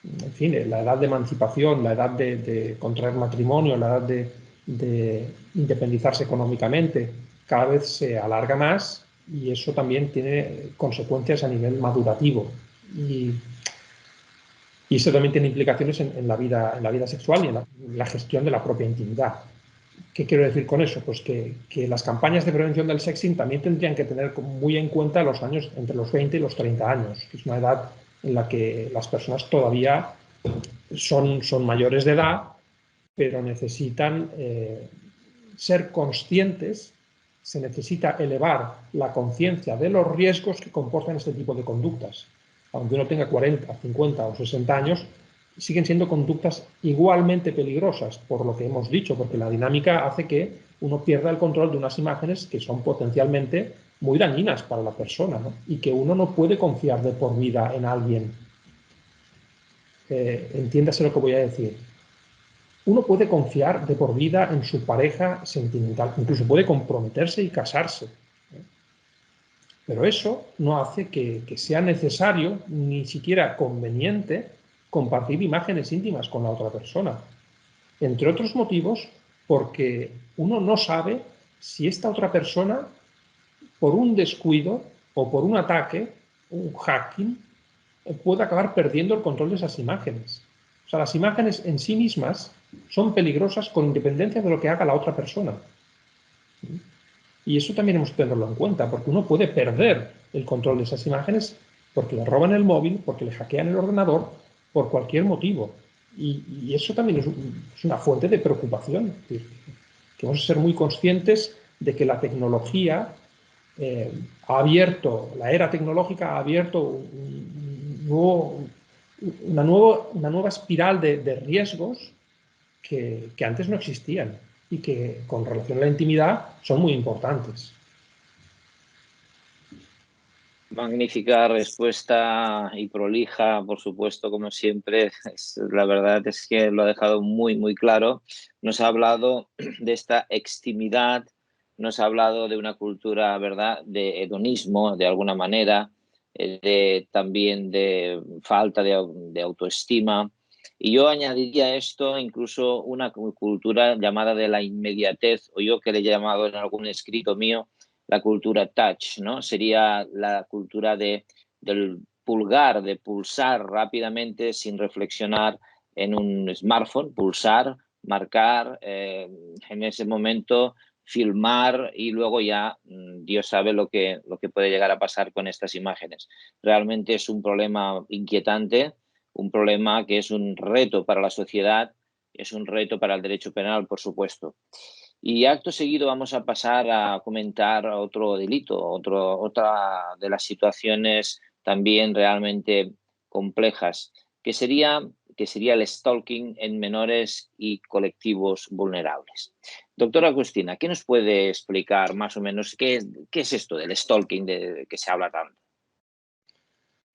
en fin, la edad de emancipación, la edad de contraer matrimonio, la edad de independizarse económicamente, cada vez se alarga más y eso también tiene consecuencias a nivel madurativo. Y eso también tiene implicaciones en la vida sexual y en la gestión de la propia intimidad. ¿Qué quiero decir con eso? Pues que las campañas de prevención del sexting también tendrían que tener muy en cuenta los años entre los 20 y los 30 años, que es una edad en la que las personas todavía son mayores de edad, pero necesitan ser conscientes, se necesita elevar la conciencia de los riesgos que comportan este tipo de conductas. Aunque uno tenga 40, 50 o 60 años, siguen siendo conductas igualmente peligrosas, por lo que hemos dicho, porque la dinámica hace que uno pierda el control de unas imágenes que son potencialmente muy dañinas para la persona, ¿no? Y que uno no puede confiar de por vida en alguien. Entiéndase lo que voy a decir. Uno puede confiar de por vida en su pareja sentimental, incluso puede comprometerse y casarse. Pero eso no hace que sea necesario, ni siquiera conveniente, compartir imágenes íntimas con la otra persona. Entre otros motivos, porque uno no sabe si esta otra persona, por un descuido o por un ataque, un hacking, puede acabar perdiendo el control de esas imágenes. O sea, las imágenes en sí mismas son peligrosas con independencia de lo que haga la otra persona. Y eso también hemos de tenerlo en cuenta, porque uno puede perder el control de esas imágenes porque le roban el móvil, porque le hackean el ordenador, por cualquier motivo. Y eso también es una fuente de preocupación. Es decir, que vamos a ser muy conscientes de que la tecnología la era tecnológica ha abierto una nueva espiral de riesgos que antes no existían y que con relación a la intimidad son muy importantes. Magnífica respuesta y prolija, por supuesto, como siempre. La verdad es que lo ha dejado muy, muy claro. Nos ha hablado de esta extimidad, nos ha hablado de una cultura, ¿verdad?, de hedonismo, de alguna manera, también de falta de autoestima. Y yo añadiría a esto incluso una cultura llamada de la inmediatez, o yo que le he llamado en algún escrito mío, la cultura touch, ¿no? Sería la cultura del pulgar, de pulsar rápidamente sin reflexionar en un smartphone, pulsar, marcar, en ese momento filmar y luego ya Dios sabe lo que puede llegar a pasar con estas imágenes. Realmente es un problema inquietante, un problema que es un reto para la sociedad, es un reto para el derecho penal, por supuesto. Y acto seguido vamos a pasar a comentar otro delito, otra de las situaciones también realmente complejas, que sería el stalking en menores y colectivos vulnerables. Doctora Agustina, ¿qué nos puede explicar más o menos qué es esto del stalking de que se habla tanto?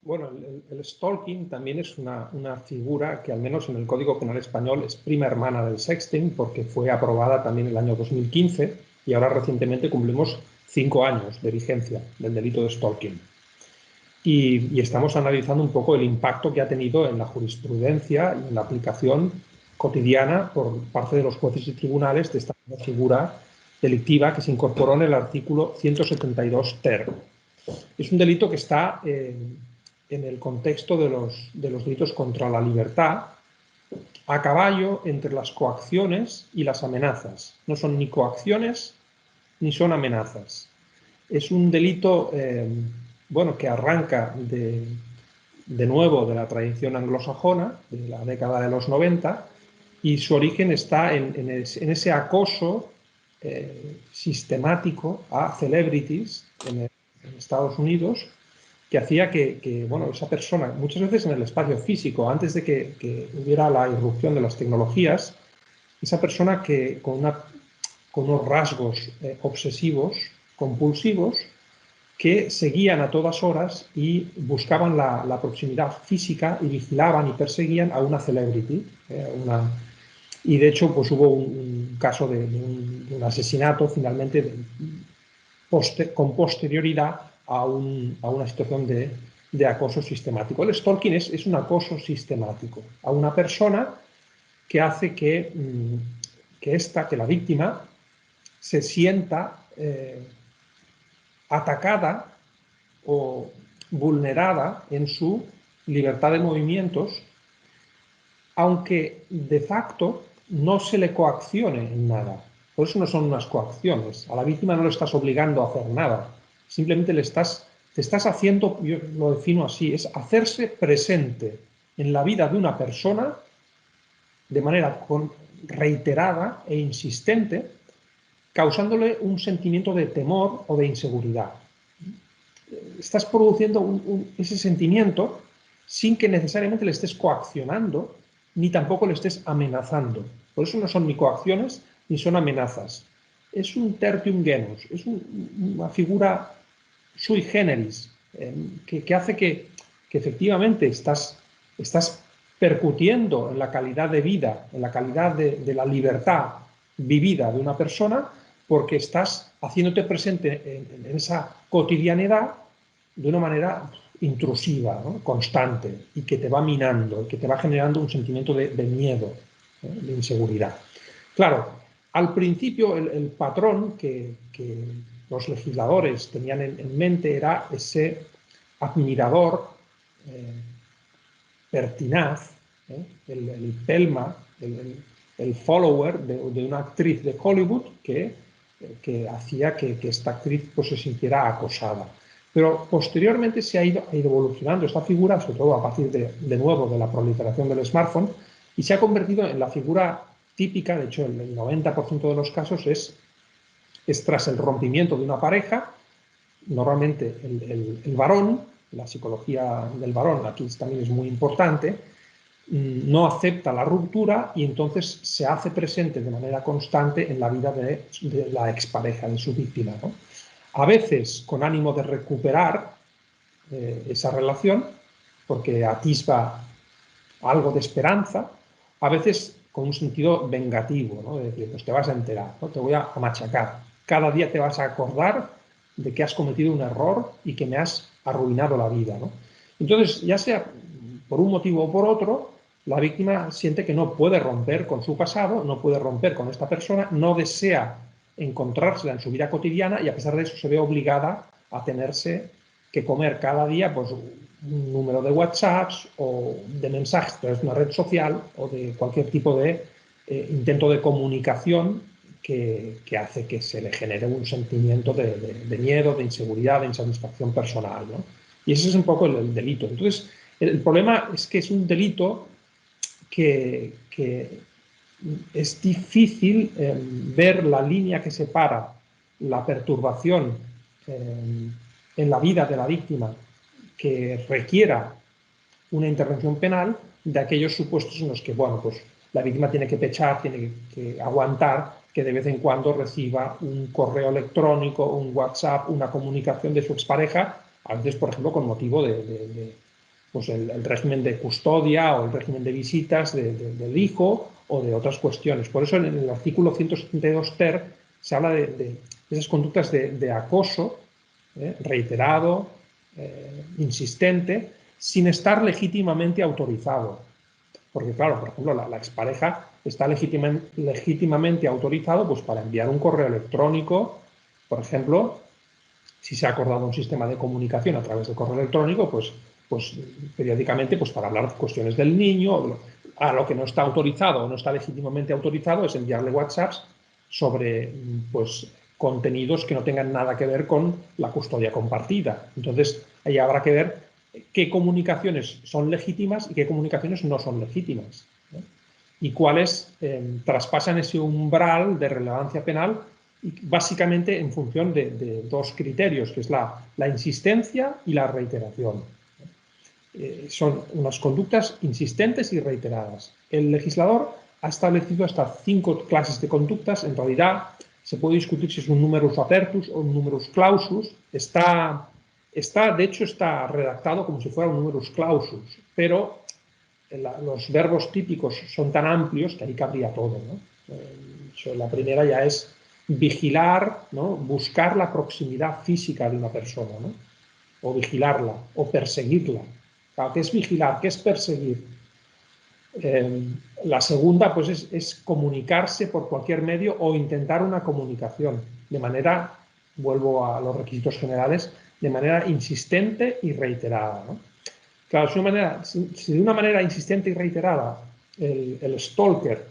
Bueno, el stalking también es una figura que al menos en el Código Penal Español es prima hermana del sexting porque fue aprobada también en el año 2015 y ahora recientemente cumplimos 5 años de vigencia del delito de stalking. Y estamos analizando un poco el impacto que ha tenido en la jurisprudencia y en la aplicación cotidiana por parte de los jueces y tribunales de esta figura delictiva que se incorporó en el artículo 172 ter. Es un delito que está en el contexto de los delitos contra la libertad, a caballo entre las coacciones y las amenazas. No son ni coacciones ni son amenazas. Es un delito que arranca de nuevo de la tradición anglosajona, de la década de los 90, y su origen está en ese acoso sistemático a celebrities en Estados Unidos, que hacía que esa persona, muchas veces en el espacio físico, antes de que hubiera la irrupción de las tecnologías, esa persona que con unos rasgos obsesivos, compulsivos, que seguían a todas horas y buscaban la proximidad física y vigilaban y perseguían a una celebrity. Y de hecho pues hubo un caso de un un asesinato finalmente con posterioridad a una situación de acoso sistemático. El stalking es un acoso sistemático a una persona que hace que la víctima se sienta atacada o vulnerada en su libertad de movimientos, aunque de facto no se le coaccione en nada. Por eso no son unas coacciones. A la víctima no le estás obligando a hacer nada. Simplemente te estás haciendo, yo lo defino así, es hacerse presente en la vida de una persona de manera reiterada e insistente, causándole un sentimiento de temor o de inseguridad. Estás produciendo ese sentimiento sin que necesariamente le estés coaccionando ni tampoco le estés amenazando. Por eso no son ni coacciones ni son amenazas. Es un tertium genus, es una figura sui generis que hace que efectivamente estás percutiendo en la calidad de vida, en la calidad de la libertad vivida de una persona, porque estás haciéndote presente en esa cotidianidad de una manera intrusiva, ¿no? Constante, y que te va minando, que te va generando un sentimiento de miedo, de inseguridad. Claro, al principio el patrón que los legisladores tenían en mente era ese admirador pertinaz, el pelma, el follower de una actriz de Hollywood que hacía que esta actriz pues, se sintiera acosada. Pero posteriormente se ha ido evolucionando esta figura, sobre todo a partir de nuevo de la proliferación del smartphone, y se ha convertido en la figura típica. De hecho el 90% de los casos es tras el rompimiento de una pareja. Normalmente el varón, la psicología del varón aquí también es muy importante, no acepta la ruptura y entonces se hace presente de manera constante en la vida de la expareja, de su víctima, ¿no? A veces con ánimo de recuperar esa relación, porque atisba algo de esperanza, a veces con un sentido vengativo, ¿no? De decir, pues te vas a enterar, ¿no? Te voy a machacar. Cada día te vas a acordar de que has cometido un error y que me has arruinado la vida, ¿no? Entonces, ya sea por un motivo o por otro, la víctima siente que no puede romper con su pasado, no puede romper con esta persona, no desea encontrársela en su vida cotidiana y a pesar de eso se ve obligada a tenerse que comer cada día pues, un número de WhatsApps o de mensajes a través de una red social o de cualquier tipo de intento de comunicación que hace que se le genere un sentimiento de miedo, de inseguridad, de insatisfacción personal, ¿no? Y ese es un poco el delito. Entonces, el problema es que es un delito que es difícil ver la línea que separa la perturbación en la vida de la víctima que requiera una intervención penal de aquellos supuestos en los que, bueno, pues la víctima tiene que pechar, tiene que aguantar que de vez en cuando reciba un correo electrónico, un WhatsApp, una comunicación de su expareja, a veces, por ejemplo, con motivo pues el régimen de custodia o el régimen de visitas del hijo o de otras cuestiones. Por eso en el artículo 172 ter se habla de esas conductas de acoso reiterado, insistente, sin estar legítimamente autorizado. Porque claro, por ejemplo, la expareja está legítimamente autorizado pues, para enviar un correo electrónico, por ejemplo, si se ha acordado un sistema de comunicación a través de correo electrónico, pues periódicamente pues, para hablar de cuestiones del niño. A lo que no está autorizado o no está legítimamente autorizado es enviarle WhatsApps sobre pues, contenidos que no tengan nada que ver con la custodia compartida. Entonces, ahí habrá que ver qué comunicaciones son legítimas y qué comunicaciones no son legítimas, ¿no? Y cuáles traspasan ese umbral de relevancia penal, y básicamente en función de dos criterios, que es la insistencia y la reiteración. Son unas conductas insistentes y reiteradas. El legislador ha establecido hasta 5 clases de conductas. En realidad se puede discutir si es un numerus apertus o un numerus clausus. De hecho, está redactado como si fuera un numerus clausus, pero los verbos típicos son tan amplios que ahí cabría todo, ¿no? La primera ya es vigilar, ¿no? Buscar la proximidad física de una persona, ¿no? O vigilarla, o perseguirla. Claro, ¿qué es vigilar? ¿Qué es perseguir? La segunda, pues, es comunicarse por cualquier medio o intentar una comunicación de manera, vuelvo a los requisitos generales, de manera insistente y reiterada, ¿no? Claro, si de una manera insistente y reiterada el stalker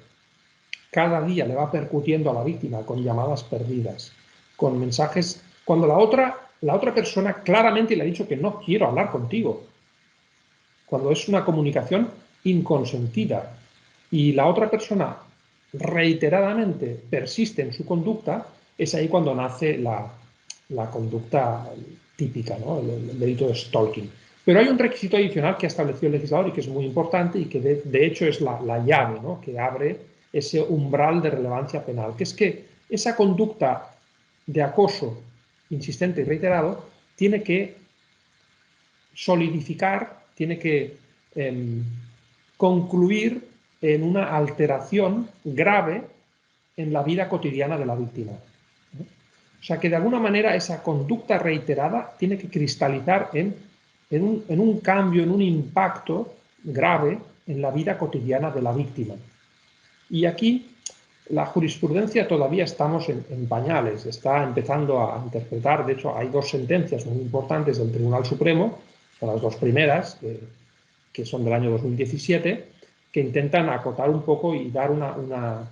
cada día le va percutiendo a la víctima con llamadas perdidas, con mensajes, cuando la otra persona claramente le ha dicho que no quiero hablar contigo, cuando es una comunicación inconsentida y la otra persona reiteradamente persiste en su conducta, es ahí cuando nace la conducta típica, ¿no? El delito de stalking. Pero hay un requisito adicional que ha establecido el legislador y que es muy importante y que de hecho es la llave, ¿no? Que abre ese umbral de relevancia penal, que es que esa conducta de acoso insistente y reiterado tiene que solidificar, tiene que concluir en una alteración grave en la vida cotidiana de la víctima. O sea que de alguna manera esa conducta reiterada tiene que cristalizar en un cambio, en un impacto grave en la vida cotidiana de la víctima. Y aquí la jurisprudencia todavía estamos en pañales, está empezando a interpretar, de hecho hay dos sentencias muy importantes del Tribunal Supremo, son las dos primeras, que son del año 2017, que intentan acotar un poco y dar una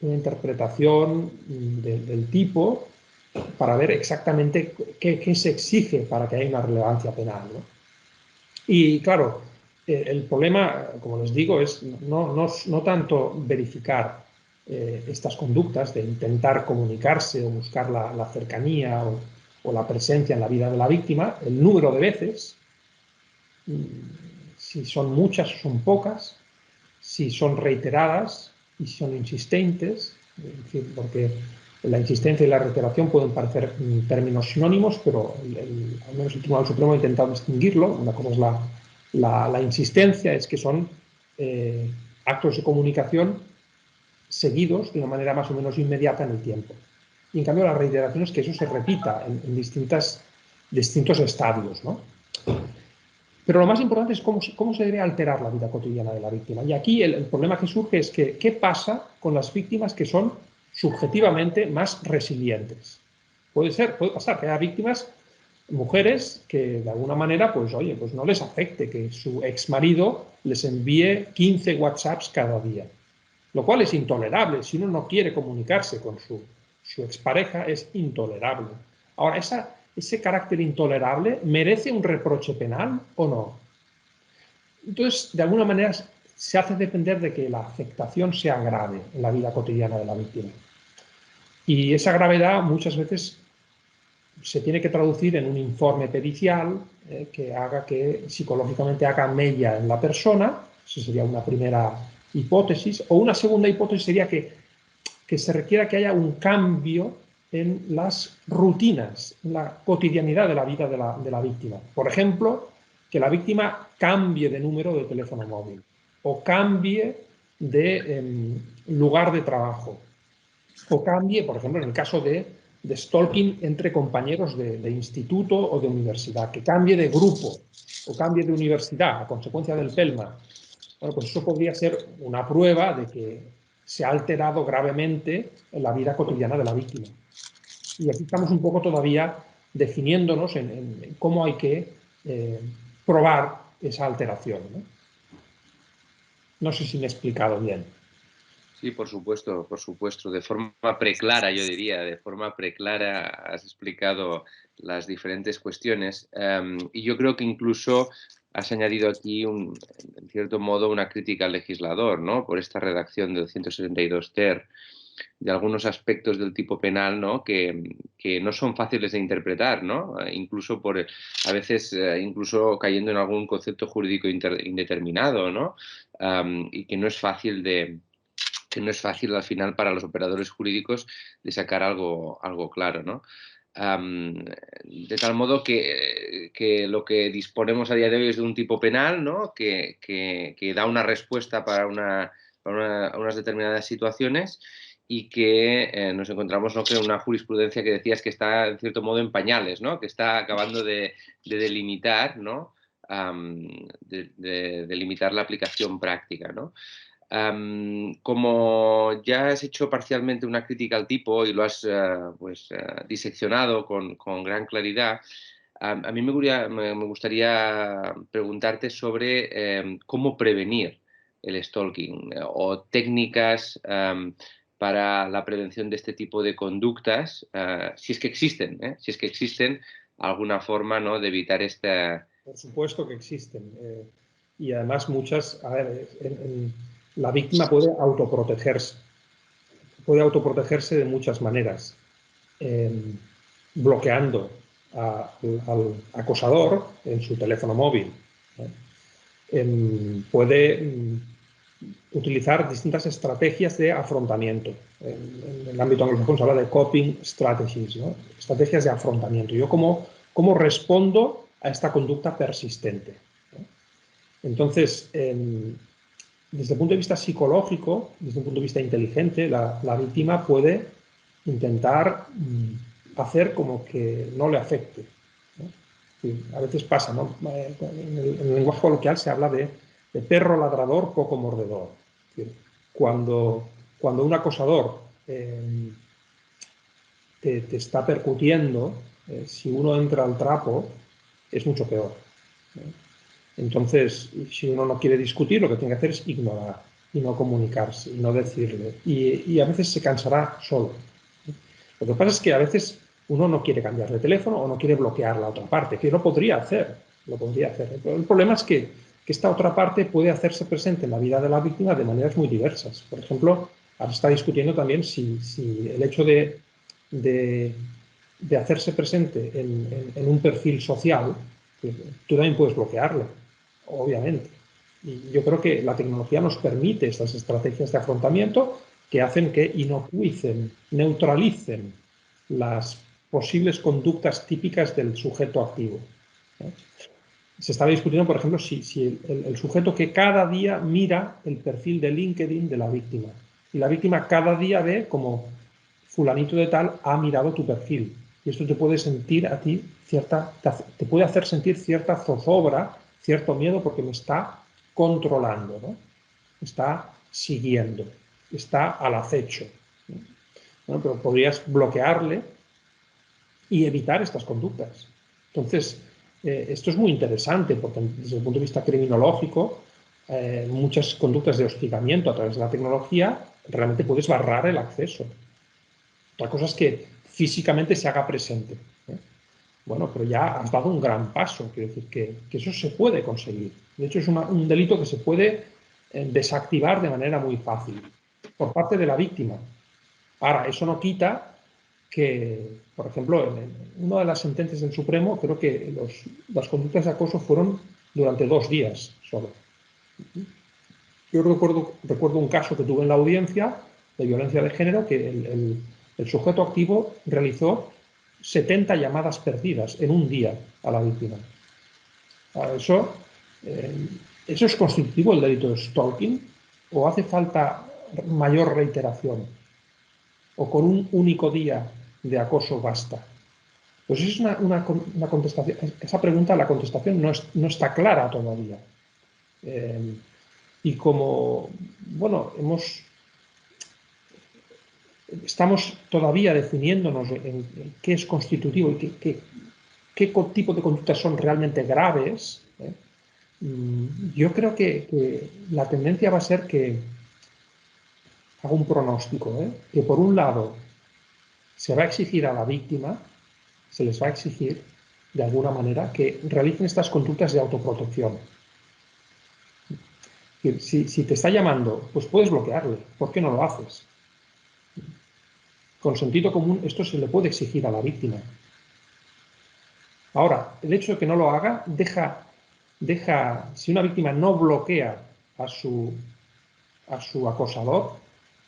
interpretación del tipo para ver exactamente qué se exige para que haya una relevancia penal, ¿no? Y claro, el problema, como les digo, es no tanto verificar estas conductas de intentar comunicarse o buscar la cercanía o la presencia en la vida de la víctima, el número de veces, si son muchas o son pocas, si son reiteradas y si son insistentes, es decir, porque la insistencia y la reiteración pueden parecer términos sinónimos, pero al menos el Tribunal Supremo ha intentado distinguirlo. Una cosa es la insistencia, es que son actos de comunicación seguidos de una manera más o menos inmediata en el tiempo. Y en cambio la reiteración es que eso se repita en distintos estadios, ¿no? Pero lo más importante es cómo se debe alterar la vida cotidiana de la víctima. Y aquí el problema que surge es que, ¿qué pasa con las víctimas que son subjetivamente más resilientes? Puede pasar que haya víctimas, mujeres, que de alguna manera, pues oye, pues no les afecte que su exmarido les envíe 15 WhatsApps cada día. Lo cual es intolerable. Si uno no quiere comunicarse con su expareja, es intolerable. Ahora, ese carácter intolerable merece un reproche penal o no. Entonces, de alguna manera, se hace depender de que la afectación sea grave en la vida cotidiana de la víctima. Y esa gravedad muchas veces se tiene que traducir en un informe pericial que haga que psicológicamente haga mella en la persona. Esa sería una primera hipótesis. O una segunda hipótesis sería que se requiera que haya un cambio en las rutinas, en la cotidianidad de la vida de la víctima. Por ejemplo, que la víctima cambie de número de teléfono móvil o cambie de lugar de trabajo o cambie, por ejemplo, en el caso de stalking entre compañeros de instituto o de universidad, que cambie de grupo o cambie de universidad a consecuencia del PELMA. Bueno, pues eso podría ser una prueba de que se ha alterado gravemente en la vida cotidiana de la víctima. Y aquí estamos un poco todavía definiéndonos en cómo hay que probar esa alteración, ¿no? No sé si me he explicado bien. Sí, por supuesto. De forma preclara, yo diría, de forma preclara has explicado las diferentes cuestiones y yo creo que incluso has añadido aquí, en cierto modo, una crítica al legislador, ¿no? Por esta redacción del 162 ter, de algunos aspectos del tipo penal, ¿no? Que no son fáciles de interpretar, ¿no? Incluso a veces incluso cayendo en algún concepto jurídico indeterminado, ¿no? Y que no es fácil al final para los operadores jurídicos de sacar algo claro, ¿no? De tal modo que lo que disponemos a día de hoy es de un tipo penal, ¿no? que da una respuesta para unas determinadas situaciones y que nos encontramos, ¿no?, con una jurisprudencia que decías que está, en cierto modo, en pañales, ¿no?, que está acabando de delimitar, ¿no?, delimitar la aplicación práctica, ¿no? Como ya has hecho parcialmente una crítica al tipo y lo has diseccionado con gran claridad, a mí me gustaría preguntarte sobre cómo prevenir el stalking o técnicas para la prevención de este tipo de conductas, si es que existen, si es que existen alguna forma, ¿no?, de evitar esta... Por supuesto que existen. Y además muchas, a ver, la víctima puede autoprotegerse. Puede autoprotegerse de muchas maneras. Bloqueando al acosador en su teléfono móvil. Puede utilizar distintas estrategias de afrontamiento. En el ámbito anglosajón se habla de coping strategies, ¿no? Estrategias de afrontamiento. Yo cómo respondo a esta conducta persistente, ¿no? Entonces, desde el punto de vista psicológico, desde un punto de vista inteligente, la víctima puede intentar hacer como que no le afecte, ¿no? A veces pasa, ¿no? En el lenguaje coloquial se habla de perro ladrador, poco mordedor. Cuando un acosador te está percutiendo, si uno entra al trapo, es mucho peor, ¿no? Entonces, si uno no quiere discutir, lo que tiene que hacer es ignorar y no comunicarse y no decirle. Y a veces se cansará solo. Lo que pasa es que a veces uno no quiere cambiar de teléfono o no quiere bloquear la otra parte, que lo podría hacer. Lo podría hacer. Pero el problema es que esta otra parte puede hacerse presente en la vida de la víctima de maneras muy diversas. Por ejemplo, ahora se está discutiendo también si el hecho de hacerse presente en un perfil social, tú también puedes bloquearlo, obviamente. Y yo creo que la tecnología nos permite estas estrategias de afrontamiento que hacen que inocuicen, neutralicen las posibles conductas típicas del sujeto activo, ¿no? Se estaba discutiendo, por ejemplo, si el sujeto que cada día mira el perfil de LinkedIn de la víctima y la víctima cada día ve como fulanito de tal ha mirado tu perfil. Y esto te puede sentir a ti te puede hacer sentir cierta zozobra, cierto miedo porque me está controlando, ¿no? Me está siguiendo, está al acecho, ¿no? Bueno, pero podrías bloquearle y evitar estas conductas. Entonces, esto es muy interesante porque desde el punto de vista criminológico, muchas conductas de hostigamiento a través de la tecnología realmente puedes barrar el acceso. Otra cosa es que físicamente se haga presente, ¿eh? Bueno, pero ya has dado un gran paso. Quiero decir que eso se puede conseguir. De hecho, es un delito que se puede desactivar de manera muy fácil por parte de la víctima. Ahora, eso no quita que, por ejemplo, en una de las sentencias del Supremo, creo que las conductas de acoso fueron durante 2 días solo. Yo recuerdo un caso que tuve en la audiencia de violencia de género que el sujeto activo realizó 70 llamadas perdidas en un día a la víctima. ¿Eso es constitutivo del delito de stalking o hace falta mayor reiteración? ¿O con un único día de acoso basta? Pues es una contestación. Esa pregunta, la contestación no está clara todavía. Y como, bueno, estamos todavía definiéndonos en qué es constitutivo y qué tipo de conductas son realmente graves, yo creo que la tendencia va a ser que, hago un pronóstico, que por un lado se va a exigir a la víctima, se les va a exigir de alguna manera que realicen estas conductas de autoprotección. Si te está llamando, pues puedes bloquearle. ¿Por qué no lo haces? Con sentido común, esto se le puede exigir a la víctima. Ahora, el hecho de que no lo haga si una víctima no bloquea a su acosador,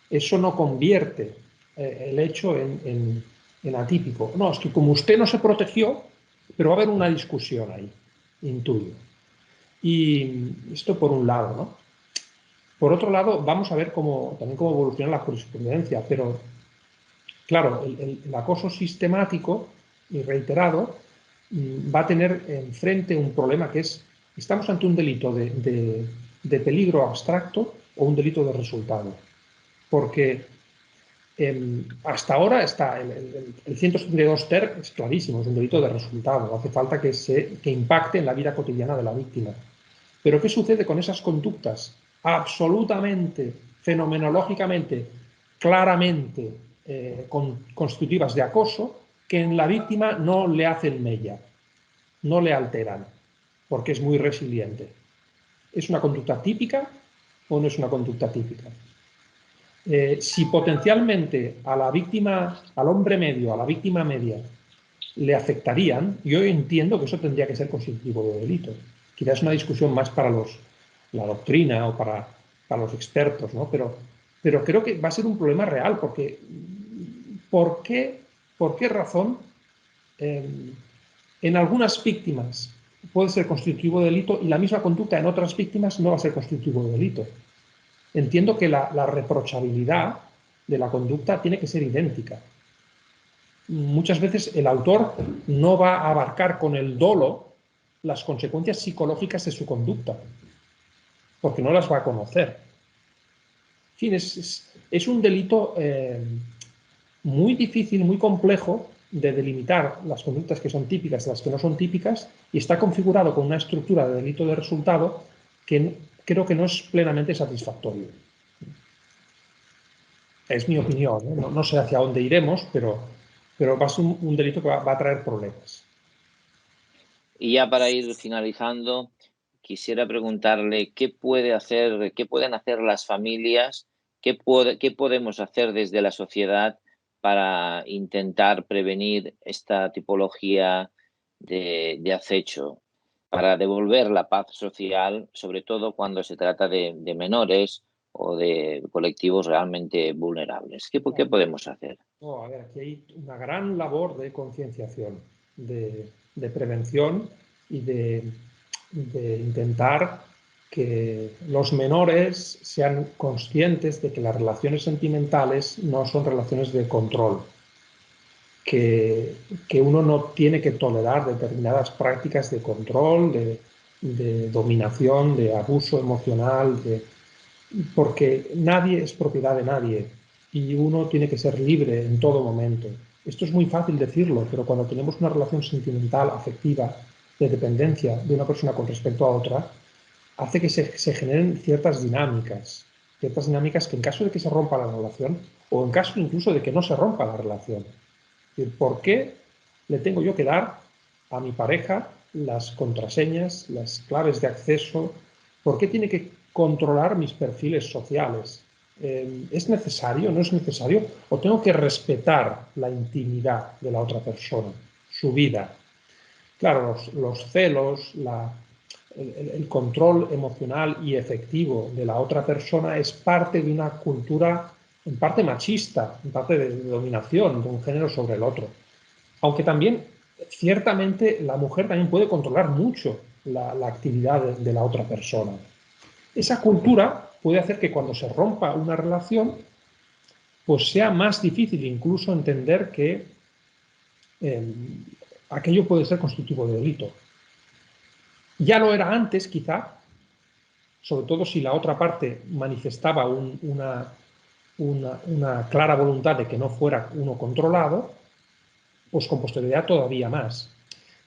eso no convierte el hecho en atípico. No, es que como usted no se protegió, pero va a haber una discusión ahí, intuyo. Y esto por un lado, ¿no? Por otro lado, vamos a ver también cómo evoluciona la jurisprudencia, pero claro, el acoso sistemático y reiterado va a tener enfrente un problema que es, estamos ante un delito de peligro abstracto o un delito de resultado. Porque hasta ahora está el 172 ter es clarísimo, es un delito de resultado, hace falta que impacte en la vida cotidiana de la víctima. Pero ¿qué sucede con esas conductas absolutamente, fenomenológicamente, claramente constitutivas de acoso, que en la víctima no le hacen mella, no le alteran, porque es muy resiliente? ¿Es una conducta típica o no es una conducta típica? Si potencialmente a la víctima, al hombre medio, a la víctima media, le afectarían, yo entiendo que eso tendría que ser constitutivo de delito. Quizás es una discusión más para la doctrina o para los expertos, ¿no? Pero creo que va a ser un problema real, porque ¿por qué razón en algunas víctimas puede ser constitutivo de delito y la misma conducta en otras víctimas no va a ser constitutivo de delito? Entiendo que la reprochabilidad de la conducta tiene que ser idéntica. Muchas veces el autor no va a abarcar con el dolo las consecuencias psicológicas de su conducta, porque no las va a conocer. En fin, es un delito muy difícil, muy complejo de delimitar las conductas que son típicas de las que no son típicas, y está configurado con una estructura de delito de resultado que creo que no es plenamente satisfactorio. Es mi opinión, ¿eh? No sé hacia dónde iremos, pero va a ser un delito que va a traer problemas. Y ya para ir finalizando, quisiera preguntarle qué pueden hacer las familias, qué podemos hacer desde la sociedad para intentar prevenir esta tipología de acecho, para devolver la paz social, sobre todo cuando se trata de menores o de colectivos realmente vulnerables. ¿Qué podemos hacer? No, a ver, aquí hay una gran labor de concienciación, de prevención y de intentar que los menores sean conscientes de que las relaciones sentimentales no son relaciones de control, que uno no tiene que tolerar determinadas prácticas de control, de dominación, de abuso emocional, porque nadie es propiedad de nadie y uno tiene que ser libre en todo momento. Esto es muy fácil decirlo, pero cuando tenemos una relación sentimental, afectiva, de dependencia de una persona con respecto a otra, hace que se generen ciertas dinámicas que en caso de que se rompa la relación, o en caso incluso de que no se rompa la relación, ¿por qué le tengo yo que dar a mi pareja las contraseñas, las claves de acceso? ¿Por qué tiene que controlar mis perfiles sociales? ¿Es necesario? ¿No es necesario? ¿O tengo que respetar la intimidad de la otra persona, su vida? Claro, los celos, el control emocional y efectivo de la otra persona es parte de una cultura en parte machista, en parte de dominación de un género sobre el otro. Aunque también, ciertamente, la mujer también puede controlar mucho la actividad de la otra persona. Esa cultura puede hacer que cuando se rompa una relación, pues sea más difícil incluso entender que aquello puede ser constitutivo de delito. Ya lo era antes, quizá, sobre todo si la otra parte manifestaba una clara voluntad de que no fuera uno controlado, pues con posterioridad todavía más.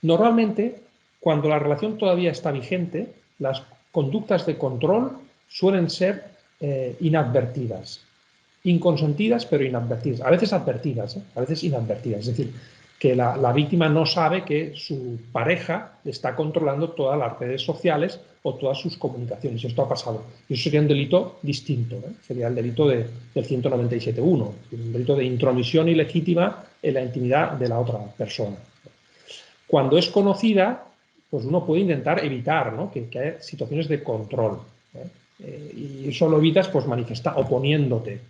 Normalmente, cuando la relación todavía está vigente, las conductas de control suelen ser inadvertidas, inconsentidas pero inadvertidas, a veces advertidas, a veces inadvertidas, es decir, que la víctima no sabe que su pareja está controlando todas las redes sociales o todas sus comunicaciones. Esto ha pasado. Y eso sería un delito distinto, ¿eh? Sería el delito del 197.1, un delito de intromisión ilegítima en la intimidad de la otra persona. Cuando es conocida, pues uno puede intentar evitar, ¿no?, que haya situaciones de control, y eso lo evitas pues oponiéndote.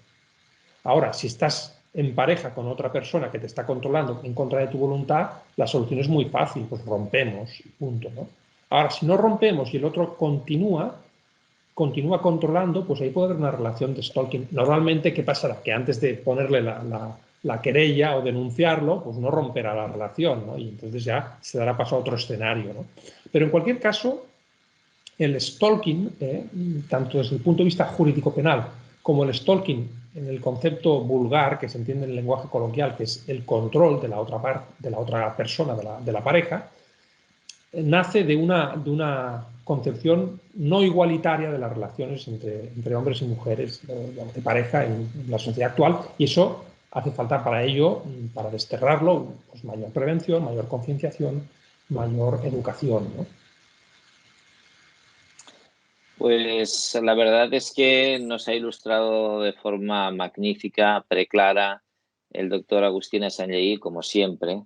Ahora, si estás en pareja con otra persona que te está controlando en contra de tu voluntad, la solución es muy fácil, pues rompemos, punto, ¿no? Ahora, si no rompemos y el otro continúa continúa controlando, pues ahí puede haber una relación de stalking. Normalmente, ¿qué pasará? Que antes de ponerle la querella o denunciarlo, pues no romperá la relación, ¿no? Y entonces ya se dará paso a otro escenario, ¿no? Pero en cualquier caso, el stalking, tanto desde el punto de vista jurídico-penal como el stalking en el concepto vulgar, que se entiende en el lenguaje coloquial, que es el control de la otra persona, de la pareja, nace de una concepción no igualitaria de las relaciones entre hombres y mujeres de pareja en la sociedad actual, y eso hace falta para ello, para desterrarlo, pues mayor prevención, mayor concienciación, mayor educación, ¿no? Pues la verdad es que nos ha ilustrado de forma magnífica, preclara, el doctor Agustín Sanllehy, como siempre.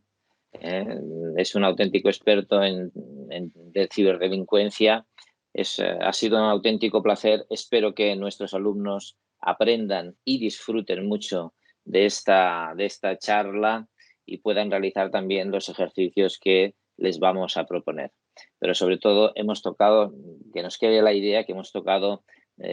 Es un auténtico experto de ciberdelincuencia. Ha sido un auténtico placer. Espero que nuestros alumnos aprendan y disfruten mucho de esta charla y puedan realizar también los ejercicios que les vamos a proponer. Pero sobre todo hemos tocado, que nos quede la idea que hemos tocado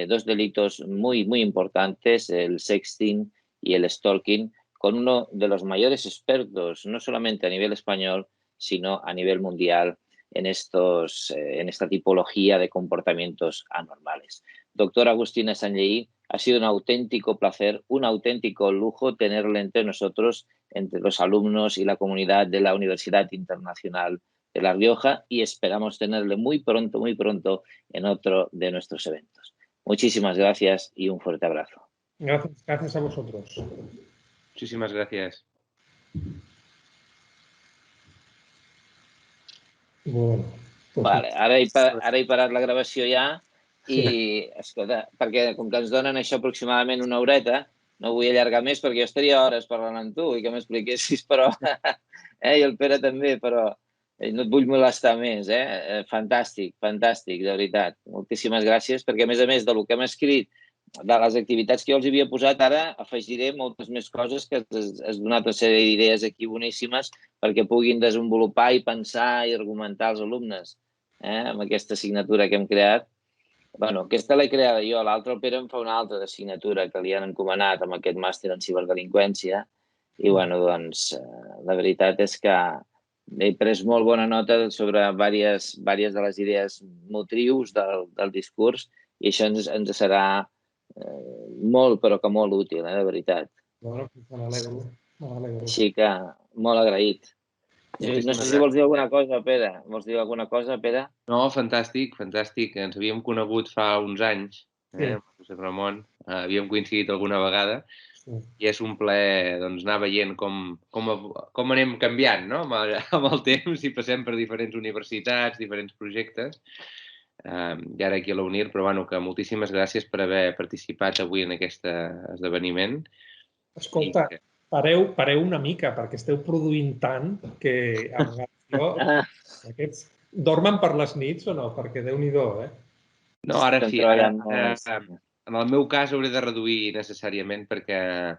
dos delitos muy, muy importantes, el sexting y el stalking, con uno de los mayores expertos, no solamente a nivel español, sino a nivel mundial en esta tipología de comportamientos anormales. Doctor Agustín Sanllehy, ha sido un auténtico placer, un auténtico lujo tenerle entre nosotros, entre los alumnos y la comunidad de la Universidad Internacional de La Rioja, y esperamos tenerle muy pronto en otro de nuestros eventos. Muchísimas gracias y un fuerte abrazo. Gracias a vosotros. Muchísimas gracias. Bueno, pues vale, ara he parat la gravació ja i, escolta, perquè com que ens donen això aproximadament una horeta, no vull allargar més perquè jo estaria hores parlant amb tu i que m'expliquessis, però... I el Pere també, però no et vull molestar més, Fantàstic, fantàstic, de veritat. Moltíssimes gràcies, perquè a més del que hem escrit, de les activitats que jo els havia posat, ara afegiré moltes més coses que has donat una sèrie d'idees aquí boníssimes perquè puguin desenvolupar i pensar i argumentar els alumnes amb aquesta assignatura que hem creat. Bueno, aquesta l'he creada jo, l'altra el Pere em fa una altra d'assignatura que li han encomanat amb aquest màster en ciberdelinqüència i, bueno, doncs, la veritat és que he pres molt bona nota sobre diverses de les idees motrius del discurs i això ens serà molt, però que molt útil, de veritat. Bueno, me n'alegro. Així que molt agraït. No sé si vols dir alguna cosa, Pere. Vols dir alguna cosa, Pere? No, fantàstic, fantàstic. Ens havíem conegut fa uns anys, amb José Ramon. Havíem coincidit alguna vegada i és un plaer doncs, anar veient com anem canviant, no? amb el temps i passem per diferents universitats, diferents projectes. I ara aquí a la UNIR, però bueno, que moltíssimes gràcies per haver participat avui en aquest esdeveniment. Escolta, pareu una mica, perquè esteu produint tant que a vegades aquests dormen per les nits o no? Perquè Déu-n'hi-do, No, ara sí. En el meu cas hauré de reduir necessàriament perquè...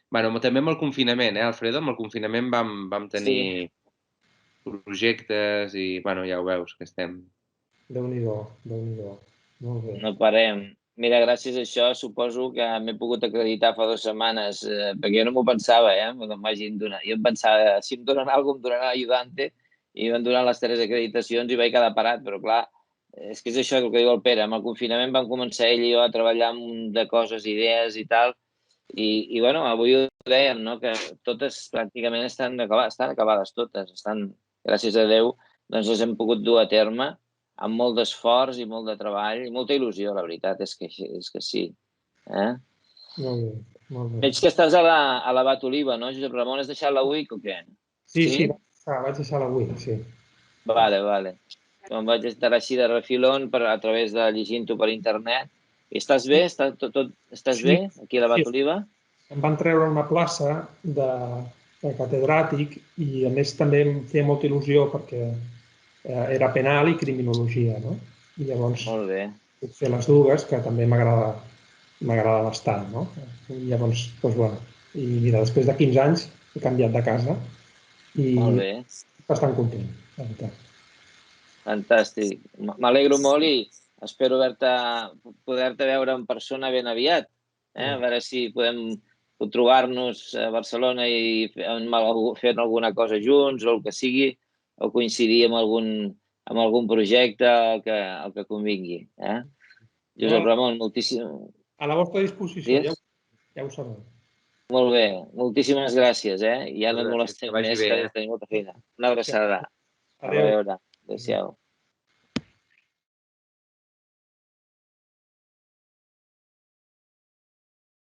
Bueno, també amb el confinament, Alfredo? Amb el confinament vam tenir projectes i, bueno, ja ho veus, que estem... Déu-n'hi-do, Déu-n'hi-do. Molt bé. No parem. Mira, gràcies a això suposo que m'he pogut acreditar fa 2 setmanes, perquè jo no m'ho pensava, m'hagin donat. Jo em pensava, si em donen alguna cosa, em donaran ayudante, i em van donar les 3 acreditacions i vaig quedar parat, però clar, és que és això el que diu el Pere. Amb el confinament vam començar ell i jo a treballar amb un de coses, idees i tal, i bueno, avui ho dèiem, no?, que totes pràcticament estan acabades totes, gràcies a Déu, doncs les hem pogut dur a terme amb molt d'esforç i molt de treball i molta il·lusió, la veritat és que sí. Molt bé, molt bé. Veig que estàs a l'Abat Oliva, no, Josep Ramon? Has deixat la UIC o què? Sí, vaig deixar la UIC, sí. Vale. Em vaig estar així de refilón a través de llegint-ho per internet. I estàs bé? Estàs bé aquí a l'Abat Oliva? Em van treure una plaça de catedràtic i a més també em feia molta il·lusió perquè era penal i criminologia, no? I llavors puc fer les dues, que també m'agrada bastant, no? I llavors, doncs, bueno, i mira, després de 15 anys he canviat de casa i bastant content, la veritat. Fantàstic. M'alegro molt i espero poder-te veure en persona ben aviat. A veure si podem trobar-nos a Barcelona i fer alguna cosa junts o el que sigui, o coincidir amb algun projecte, el que convingui. Josep Ramon, moltíssim... A la vostra disposició, ja ho sabeu. Molt bé, moltíssimes gràcies, ja no et molestem més, que tenim molta feina. Una abraçada. A reveure. Adéu-siau.